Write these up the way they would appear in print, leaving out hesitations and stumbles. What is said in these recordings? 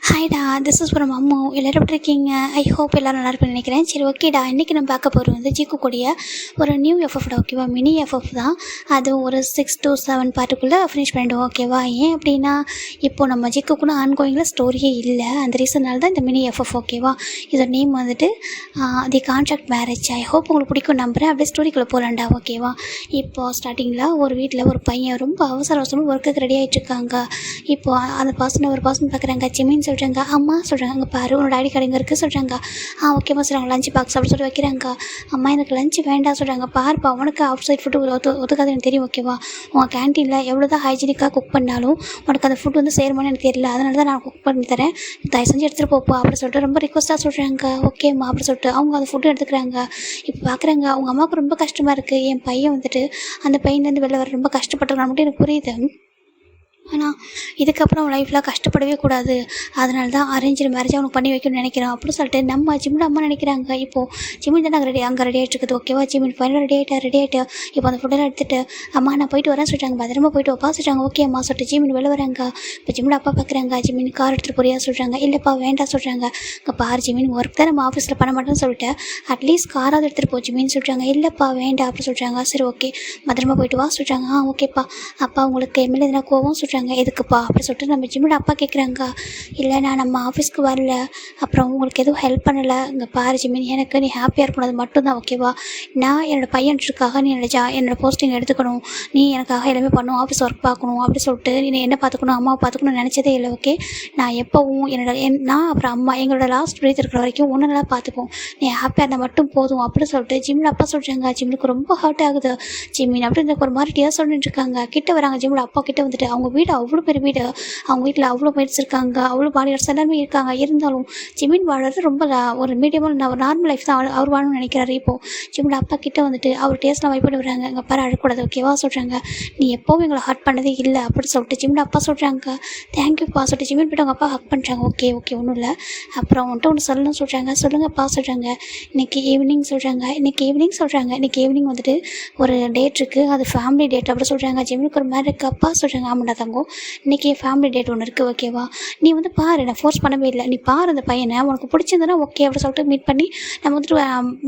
ஹாய்டா, this is from Ammu. எல்லோரும் எப்படி இருக்கீங்க? ஐ ஹோப் எல்லோரும் நல்லா இருப்பேன்னு நினைக்கிறேன். சரி, ஓகேடா. இன்றைக்கி நம்ம பார்க்க போகிறது வந்து ஜிக்கு கூடிய ஒரு நியூ எஃப்எஃப்டா, ஓகேவா? மினி எஃப்எஃப் தான். அது ஒரு 6 to 7 பார்ட்டுக்குள்ளே ஃபினிஷ் பண்ணிவிடுவோம், ஓகேவா? ஏன் அப்படின்னா, இப்போது நம்ம ஜிக்குக்குள்ளே ஆன்கோயிங்கில் ஸ்டோரியே இல்லை. அந்த ரீசனால் தான் இந்த மினி எஃப்எஃப், ஓகேவா? இதோட நேம் வந்துட்டு தி கான்ட்ராக்ட் மேரேஜ். ஐ ஹோப் உங்களுக்கு பிடிக்கும் நம்புகிறேன். அப்படியே ஸ்டோரிக்குள்ளே போகலாண்டா, ஓகேவா? இப்போது ஸ்டார்டிங்கில் ஒரு வீட்டில் ஒரு பையன் ரொம்ப அவசரமாக ஒர்க்குக்கு ரெடி ஆகிட்டுருக்காங்க. இப்போது அந்த ஒரு பர்சன் பார்க்குறாங்க. ஜிமின்னு சொல்கிறாங்க. அம்மா சொல்கிறாங்க, அங்கே பாரு உன்னோட ஐடி கார்டு இங்கே இருக்குது சொல்கிறாங்க. ஓகேம்மா சொல்கிறாங்க. லஞ்ச் பாக்ஸ் அப்படின்னு சொல்லி வைக்கிறாங்க. அம்மா எனக்கு லஞ்ச் வேண்டாம் சொல்கிறாங்க. பாருப்பா, உனக்கு அவுட் சைட் ஃபுட்டு ஒத்துக்காது எனக்கு தெரியும், ஓகேவா? உங்கள் கேன்டீனில் எவ்வளோ தான் ஹைஜீனிக்காக குக் பண்ணாலும் உனக்கு அந்த ஃபுட் வந்து சேருமான்னு எனக்கு தெரியல. அதனால தான் நான் குக் பண்ணி தரேன். தயவு செஞ்சு எடுத்துகிட்டு போப்பா அப்படின்னு சொல்லிட்டு ரொம்ப ரிக்வஸ்ட்டாக சொல்கிறாங்க. ஓகேம்மா அப்படின்னு சொல்லிட்டு அவங்க அந்த ஃபுட்டு எடுத்துக்கிறாங்க. இப்போ பார்க்குறாங்க, அவங்க அம்மாவுக்கு ரொம்ப கஷ்டமாக இருக்குது. என் பையன் வந்துட்டு அந்த பையன்லேருந்து வெளில வர ரொம்ப கஷ்டப்பட்டுருக்கான்னு மட்டும் எனக்கு புரியுது. ஆனால் இதுக்கப்புறம் அவன் லைஃப்பில் கஷ்டப்படவே கூடாது. அதனால தான் அரேஞ்சு மேரேஜ் அவனுக்கு பண்ணி வைக்கணும்னு நினைக்கிறான் அப்படின்னு சொல்லிட்டு நம்ம ஜிம்மில் அம்மா நினைக்கிறாங்க. இப்போது ஜிம்மின் தான் அங்கே ரெடி ஆகிட்டு இருக்குது, ஓகேவா? ஜிம்மின் ஃபைனல் ரெடி ஆகிட்டு இப்போ அந்த ஃபுட்டெல்லாம் எடுத்துகிட்டு அம்மா நான் போயிட்டு வரேன்னு சொல்லிட்டாங்க. பத்திரமா போயிட்டு வைப்பா சொல்கிறாங்க. ஓகே அம்மா சொல்லிட்டு ஜிம்மின் வெளில வராங்க. இப்போ ஜிம்மில் அப்பா பார்க்குறாங்க. ஜிம்மின் கார் எடுத்துகிட்டு போறியா சொல்கிறாங்க. இல்லைப்பா வேண்டாம் சொல்கிறாங்க. இங்கே பாரு ஜிம்மின் ஒர்க் தான் நம்ம ஆஃபீஸில் பண்ண மாட்டேன்னு சொல்லிட்டு அட்லீஸ்ட் காராவது எடுத்துகிட்டு போ ஜிம்மின்னு சொல்கிறாங்க. இல்லைப்பா வேண்டாம் அப்படின்னு சொல்கிறாங்க. சரி ஓகே பத்திரமா போயிட்டு வா சொல்கிறாங்க. ஓகேப்பா. அப்பா உங்களுக்கு எம்எல்ஏ எதனா கோவம் சொல்கிறாங்க. எதுக்குப்பா அப்படி சொல்லிட்டு நம்ம ஜிம்மோட அப்பா கேட்குறாங்க. இல்லை நான் நம்ம ஆஃபீஸ்க்கு வரல, அப்புறம் உங்களுக்கு எதுவும் ஹெல்ப் பண்ணலை. இங்கே பாரு ஜிமின், எனக்கு நீ ஹாப்பியாக இருக்கணும், அது மட்டும்தான், ஓகேவா? நான் என்னோடய பையன்ட்டுருக்காக நீ என்னோடய போஸ்டிங் எடுத்துக்கணும், நீ எனக்காக எல்லாமே பண்ணணும், ஆஃபீஸ் ஒர்க் பார்க்கணும் அப்படி சொல்லிட்டு நீ என்ன பார்த்துக்கணும், அம்மாவை பார்த்துக்கணும்னு நினச்சதே இல்லை, ஓகே? நான் எப்போவும் நான் அப்புறம் அம்மா எங்களோட லாஸ்ட் பிரீத் இருக்கிற வரைக்கும் ஒன்று நல்லா பார்த்துப்போம், நீ ஹாப்பியாக இருந்தால் மட்டும் போதும் அப்படின்னு சொல்லிட்டு ஜிம்மில் அப்பா சொல்கிறாங்க. ஜிம்முக்கு ரொம்ப ஹர்ட் ஆகுது. ஜிம்மின் அப்படின்னு ஒரு மாதிரி டியர் சொல்லிட்டு இருக்காங்க. கிட்ட வராங்க. ஜிம்மில் அப்பா கிட்ட வந்துட்டு அவங்க வீடு அவ்வளோ பெரிய வீடு, அவங்க வீட்டில் அவ்வளோ மேட்ஸ் இருக்காங்க, அவ்வளோ பாடிகார்ட்ஸ் எல்லாருமே இருக்காங்க. இருந்தாலும் ஜிமின் வாழறது ரொம்ப ஒரு மீடியமான ஒரு நார்மல் லைஃப் தான் அவர் வாழணும்னு நினைக்கிறாரு. இப்போது ஜிம்மில் அப்பா கிட்ட வந்துட்டு அவர் டேஸ்ட்லாம் வைப் பண்ணி விடுறாங்க. எங்கள் பாரு அழக்கூடாது, ஓகேவா சொல்கிறாங்க. நீ எப்போவும் எங்களை ஹர்ட் பண்ணதே இல்லை அப்படின்னு சொல்லிட்டு ஜிம்மில் அப்பா சொல்கிறாங்க. தேங்க்யூப்பா சொல்லிட்டு ஜிமின் போய்ட்டு அவங்க அப்பா ஹக் பண்ணுறாங்க. ஓகே ஒன்றும் இல்லை, அப்புறம் வந்துட்டு ஒன்று சொல்லணும்னு சொல்கிறாங்க. சொல்லுங்கப்பா சொல்கிறாங்க. இன்றைக்கி ஈவினிங் சொல்கிறாங்க. இன்றைக்கி ஈவினிங் வந்துட்டு ஒரு டேட் இருக்குது, அது ஃபேமிலி டேட் அப்படி சொல்கிறாங்க. ஜிமினுக்கு ஒரு மாதிரி இருக்குது. அப்பா சொல்கிறாங்க. ஆமாண்டா தங்கம், இன்றைக்கி ஃபேமிலி டேட் ஒன்று இருக்குது, ஓகேவா? நீ வந்து பாரு, நான் ஃபோர்ஸ் பண்ணவே இல்லை, நீ பாரு அந்த பையனை, உனக்கு பிடிச்சிருந்தனா ஓகே அப்படி சொல்லிட்டு மீட் பண்ணி நம்ம வந்துட்டு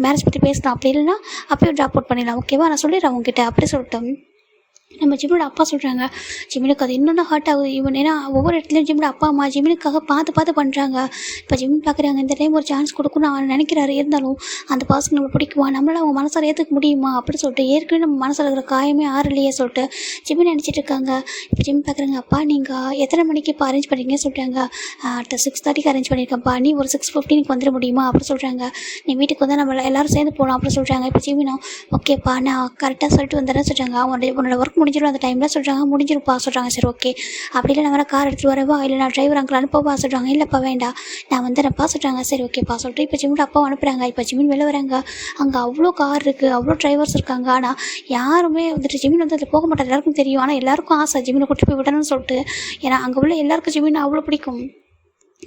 மேரேஜ் பற்றி பேசலாம். அப்படி இல்லைன்னா அப்போயே ட்ராப் அவுட் பண்ணிடலாம், ஓகேவா? நான் சொல்லிடுறேன் உங்ககிட்ட அப்படி சொல்லிட்டோம். நம்ம ஜிம்மியோட அப்பா சொல்கிறாங்க. ஜிம்மினுக்கு அது இன்னொன்று ஹர்ட் ஆகுது. ஏன்னா ஒவ்வொரு இடத்துலையும் ஜிம்மியோட அப்பா அம்மா ஜிம்மினுக்காக பார்த்து பண்ணுறாங்க. இப்போ ஜிம் பார்க்குறாங்க, இந்த டைம் ஒரு சான்ஸ் கொடுக்கணும்னு அவன் நினைக்கிறாரு. இருந்தாலும் அந்த பர்சன் நம்மளுக்கு பிடிக்குமா, நம்மளால் அவங்க மனசார ஏற்றுக்க முடியுமா அப்படி சொல்லிட்டு ஏற்கனவே நம்ம மனசில் இருக்கிற காயமே ஆறலையே சொல்லிட்டு ஜிம்மி நினச்சிட்டு இருக்காங்க. இப்போ ஜிம் பார்க்குறாங்க. அப்பா நீங்கள் எத்தனை மணிக்கு இப்போ அரேஞ்ச் பண்ணுறீங்கன்னு சொல்கிறாங்க. அடுத்த 6:30க்கு அரேஞ்ச் பண்ணியிருக்கேன்ப்பா, நீ ஒரு 6:15க்கு வந்துட முடியுமா அப்படி சொல்கிறாங்க. நீ வீட்டுக்கு வந்து நம்ம எல்லோரும் சேர்ந்து போகலாம் அப்படி சொல்கிறாங்க. இப்போ ஜிம்மினா ஓகேப்பா நான் கரெக்டாக சொல்லிட்டு வந்துடுறேன்னு சொல்கிறாங்க. உன்னோட ஒர்க் முடிஞ்சிடும் அந்த டைமில் சொல்கிறாங்க. முடிஞ்சிருப்பா சொல்கிறாங்க. சரி ஓகே, அப்படி இல்லை நான் வேறு கார் எடுத்துகிட்டு வரவா, இல்லை நான் டிரைவர் அங்கிள் அனுப்பவா சொல்கிறாங்க. இல்லைப்பா வேண்டாம் நான் வந்துடுறேன்ப்பா சொல்கிறாங்க. சரி ஓகேப்பா சொல்லிட்டு இப்போ ஜிம்மில் அப்பா அனுப்புகிறாங்க. இப்போ ஜிம்மின் வெளில வராங்க. அங்கே அவ்வளோ கார் இருக்குது, அவ்வளோ டிரைவர்ஸ் இருக்காங்க. ஆனால் யாருமே வந்துட்டு ஜிம்மின் வந்து அதில் போக மாட்டாங்க, எல்லாருக்கும் தெரியும். ஆனால் எல்லாருக்கும் ஆசை ஜிம்மினை கூட்டிட்டு போய் விடணும்னு சொல்லிட்டு. ஏன்னா அங்கே உள்ள எல்லாருக்கும் ஜிம்மின் அவ்வளோ பிடிக்கும்.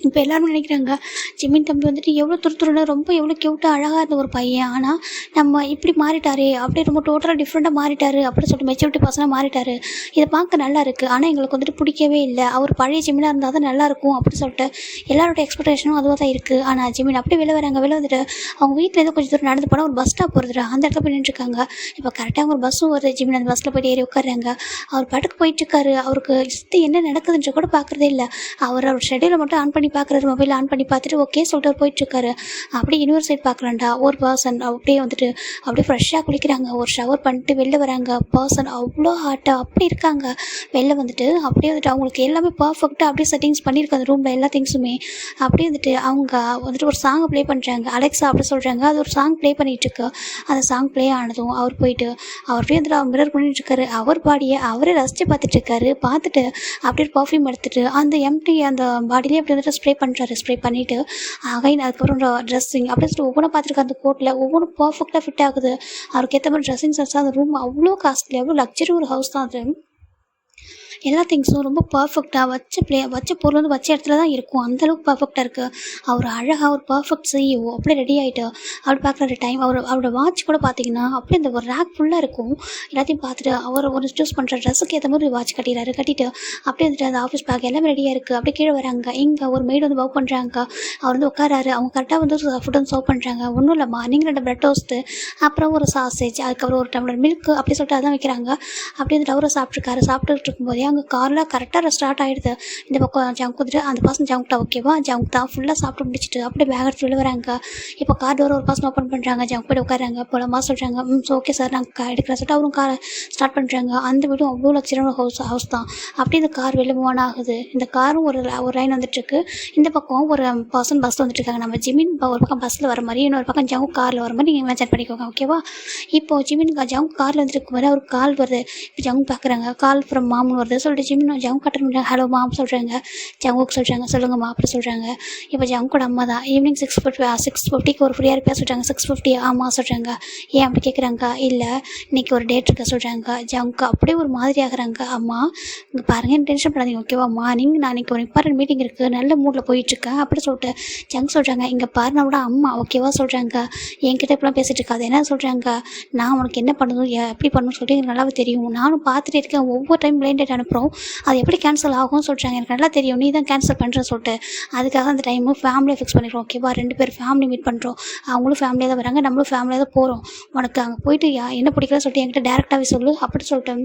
இப்போ எல்லாரும் நினைக்கிறாங்க, ஜிம்மின் தம்பி வந்துட்டு எவ்வளோ துருத்துருன்னு ரொம்ப எவ்வளோ க்யூட்டாக அழகாக இருந்த ஒரு பையன், ஆனால் நம்ம இப்படி மாறிட்டாரே, அப்படியே ரொம்ப டோட்டலாக டிஃப்ரெண்ட்டாக மாறிட்டார் அப்படின்னு சொல்லிட்டு மெச்சூரிட்டி பர்சனாக மாறிட்டார். இதை பார்க்க நல்லா இருக்குது, ஆனால் எங்களுக்கு வந்துட்டு பிடிக்கவே இல்லை. அவர் பழைய ஜிம்மினாக இருந்தால் தான் நல்லாயிருக்கும் அப்படின்னு சொல்லிட்டு எல்லாரோட எக்ஸ்பெக்டேஷனும் அதுவாக தான் இருக்குது. ஆனால் ஜிம்மின் அப்படியே வெளில வராங்க. வெளில வந்துட்டு அவங்க வீட்டில் ஏதோ கொஞ்சம் தூரம் நடந்து போனால் ஒரு பஸ் ஸ்டாப் வருது, அந்த இடத்துல போய் நின்றுருக்காங்க. இப்போ கரெக்டாக ஒரு பஸ்ஸும் வருது. ஜிம்மின் அந்த பஸ்ஸில் போய்ட்டு ஏறி உட்காடுறாங்க. அவர் பாட்டுக்கு போயிட்டுருக்காரு. அவருக்கு சுற்றி என்ன நடக்குதுன்ற கூட பார்க்குறதே இல்லை. அவர் ஷெடியூலை மட்டும் ஆன் பண்ணி பார்க்குறாரு, மொபைல் ஆன் பண்ணி பார்த்துட்டு ஓகே சொல்லிட்டு அவர் போயிட்டுருக்காரு. அப்படியே இன்னொரு சைட் பார்க்கலாம்டா, ஒரு பர்சன் அப்படியே வந்துட்டு அப்படியே ஃப்ரெஷ்ஷாக குளிக்கிறாங்க, ஒரு ஷவர் பண்ணிட்டு வெளில வராங்க. பர்சன் அவ்வளோ ஹாட்டாக அப்படி இருக்காங்க. வெளில வந்துட்டு அப்படியே வந்துட்டு அவங்களுக்கு எல்லாமே பர்ஃபெக்டாக அப்படியே செட்டிங்ஸ் பண்ணியிருக்காங்க ரூமில் எல்லா திங்ஸுமே. அப்படியே வந்துட்டு அவங்க வந்துட்டு ஒரு சாங்கை ப்ளே பண்ணுறாங்க. அலெக்ஸா அப்படி சொல்கிறாங்க. அது ஒரு சாங் ப்ளே பண்ணிகிட்ருக்கு. அந்த சாங் ப்ளே ஆனதும் அவர் போயிட்டு அவர் அப்படியே வந்துட்டு அவர் மிரர் பண்ணிட்டுருக்காரு. அவர் பாடியை அவரே ரசித்து பார்த்துட்ருக்காரு. பார்த்துட்டு அப்படியே பர்ஃப்யூம் எடுத்துகிட்டு அந்த அந்த பாடியிலே அப்படி வந்துட்டு ஸ்ப்ரே பண்ணிவிட்டு அகைன் அதுக்கப்புறம் ட்ரெஸ்ஸிங் அப்படியே சொல்லிட்டு ஒவ்வொன்றும் பார்த்துருக்காரு. அந்த கோட்டில் ஒவ்வொன்றும் பர்ஃபெக்டாக ஃபிட் ஆகுது. அவருக்கு ஏற்ற மாதிரி ட்ரெஸ்ஸிங் சென்ஸ். அந்த ரூம் அவ்வளோ காஸ்ட்லி, அவ்வளோ லக்ஸரி ஒரு ஹவுஸ் தான் அது. எல்லா திங்ஸும் ரொம்ப பர்ஃபெக்டாக வச்ச பொருள் வந்து வச்ச இடத்துல தான் இருக்கும். அந்தளவுக்கு பர்ஃபெக்டாக இருக்குது. அவர் அழகாக ஒரு பர்ஃபெக்ட் சிஇஓ அப்படியே ரெடி ஆகிட்டு அப்படி பார்க்குற டைம் அவரோட வாட்ச் கூட பார்த்தீங்கன்னா அப்படியே இந்த ஒரு ரேக் ஃபுல்லாக இருக்கும். எல்லாத்தையும் பார்த்துட்டு அவர் ஒரு சூஸ் பண்ணுற ட்ரெஸ்ஸுக்கு ஏற்ற மாதிரி வாட்ச் கட்டிட்டு அப்படியே வந்துட்டு அந்த ஆஃபீஸ் பேக் எல்லாமே ரெடியாக இருக்குது. அப்படியே கீழே வராங்க. இங்கே ஒரு மெய்டு வந்து ஒர்க் பண்ணுறாங்க. அவர் வந்து உட்காராரு. அவங்க கரெக்டாக வந்து ஃபுட் வந்து சர்வ் பண்ணுறாங்க. ஒன்றும் இல்லை, மார்னிங் 2 பிரெட் டோஸ்ட்டு, அப்புறம் ஒரு சாசேஜ், அதுக்கப்புறம் ஒரு டம்ளர் மில்க் அப்படி சொல்லிட்டு அதான் வைக்கிறாங்க. அப்படி வந்துட்டு அவரை சாப்பிட்டுட்டு இருக்கும்போதே அங்கே காரில் கரெக்டாக ஸ்டார்ட் ஆகிடுது. இந்த பக்கம் ஜங்க் வந்துட்டு அந்த பர்சன் ஜங்க்டா ஓகேவா, ஜங்க் தான் ஃபுல்லாக சாப்பிட்டு முடிச்சுட்டு அப்படியே பேக் எடுத்து வெளில வராங்க. இப்போ கார் டோர் ஒரு பர்சன் ஓப்பன் பண்ணுறாங்க. ஜங்க் போய்ட்டு உட்காராங்க. போலாமா சொல்கிறாங்க. ஓகே சார் நாங்கள் எடுக்கிறேன் சொல்லிட்டு அவரும் காரை ஸ்டார்ட் பண்ணுறாங்க. அந்த வீடும் அவ்வளோ லக்ஸரியான ஹவுஸ் தான். அப்படி இந்த கார் வெளில மூவ் ஆகுது. இந்த காரும் ஒரு லைன் வந்துட்டுருக்கு. இந்த பக்கம் ஒரு பர்சன் பஸ்ஸில் வந்துட்டுருக்காங்க. நம்ம ஜிமின் ஒரு பக்கம் பஸ்ஸில் வர மாதிரி, இன்னொரு பக்கம் ஜங்க் காரில் வர மாதிரி நீங்கள் இமேஜின் பண்ணிக்கோங்க ஓகேவா. இப்போது ஜிமின் ஜங்க் காரில் வந்துட்டு போது அவருக்கு கால் வருது. இப்போ ஜங்க் பார்க்குறாங்க. கால் ஃப்ரம் மாம்னு வருது. சொல்லிட்டு ஜிமின் ஜங்க் அட்டன் பண்ணுறாங்க. ஹலோ மாம் சொல்கிறாங்க. ஜங்குக்கு சொல்கிறாங்க சொல்லுங்கம்மா அப்படி சொல்கிறாங்க. இப்போ ஜங்கோட அம்மா தான். ஈவினிங் 6:50க்கு ஒரு ஃப்ரீயாக இருப்பா சொல்கிறாங்க. 6:50 ஆமாம் சொல்கிறாங்க. ஏன் அப்படி கேட்குறாங்க. இல்லை இன்றைக்கி ஒரு டேட் இருக்க சொல்கிறாங்க. ஜங்க் அப்படியே ஒரு மாதிரி ஆகுறாங்க. அம்மா இங்கே பாருங்கள் டென்ஷன் பண்ணாதீங்க ஓகேவா. மார்னிங் நான் இன்றைக்கி ஒரு இம்பார்ட்டன்ட் மீட்டிங் இருக்குது, நல்ல மூடில் போயிட்டுருக்கேன் அப்படி சொல்லிட்டு ஜங்க் சொல்கிறாங்க. இங்கே பாருனோட அம்மா ஓகேவா சொல்கிறாங்க. என்கிட்ட இப்பெல்லாம் பேசிகிட்டு இருக்காது. என்ன சொல்கிறாங்க, நான் உனக்கு என்ன பண்ணணும் எப்படி பண்ணணும்னு சொல்லிட்டு எனக்கு நல்லாவே தெரியும். நானும் பார்த்துட்டு இருக்கேன். ஒவ்வொரு டைம் பிளைண்ட் டேட் அனுப்புகிறோம், அது எப்படி கேன்சல் ஆகும்னு சொல்கிறாங்க. எனக்கு நல்லா தெரியும், நீ தான் கேன்சல் பண்ணுறேன்னு சொல்லிட்டு அதுக்காக அந்த டைமு ஃபேமிலியை ஃபிக்ஸ் பண்ணிடுறோம் ஓகேவா. 2 பேர் ஃபேமிலி மீட் பண்ணுறோம். அவங்களும் ஃபேமிலியாக தான் வராங்க, நம்மளும் ஃபேமிலியாக தான் போகிறோம். உனக்கு அங்கே போயிட்டு என்ன பிடிக்கலன்னு சொல்லிட்டு என்கிட்ட டேரெக்டாகவே சொல்லு அப்படி சொல்லிட்டு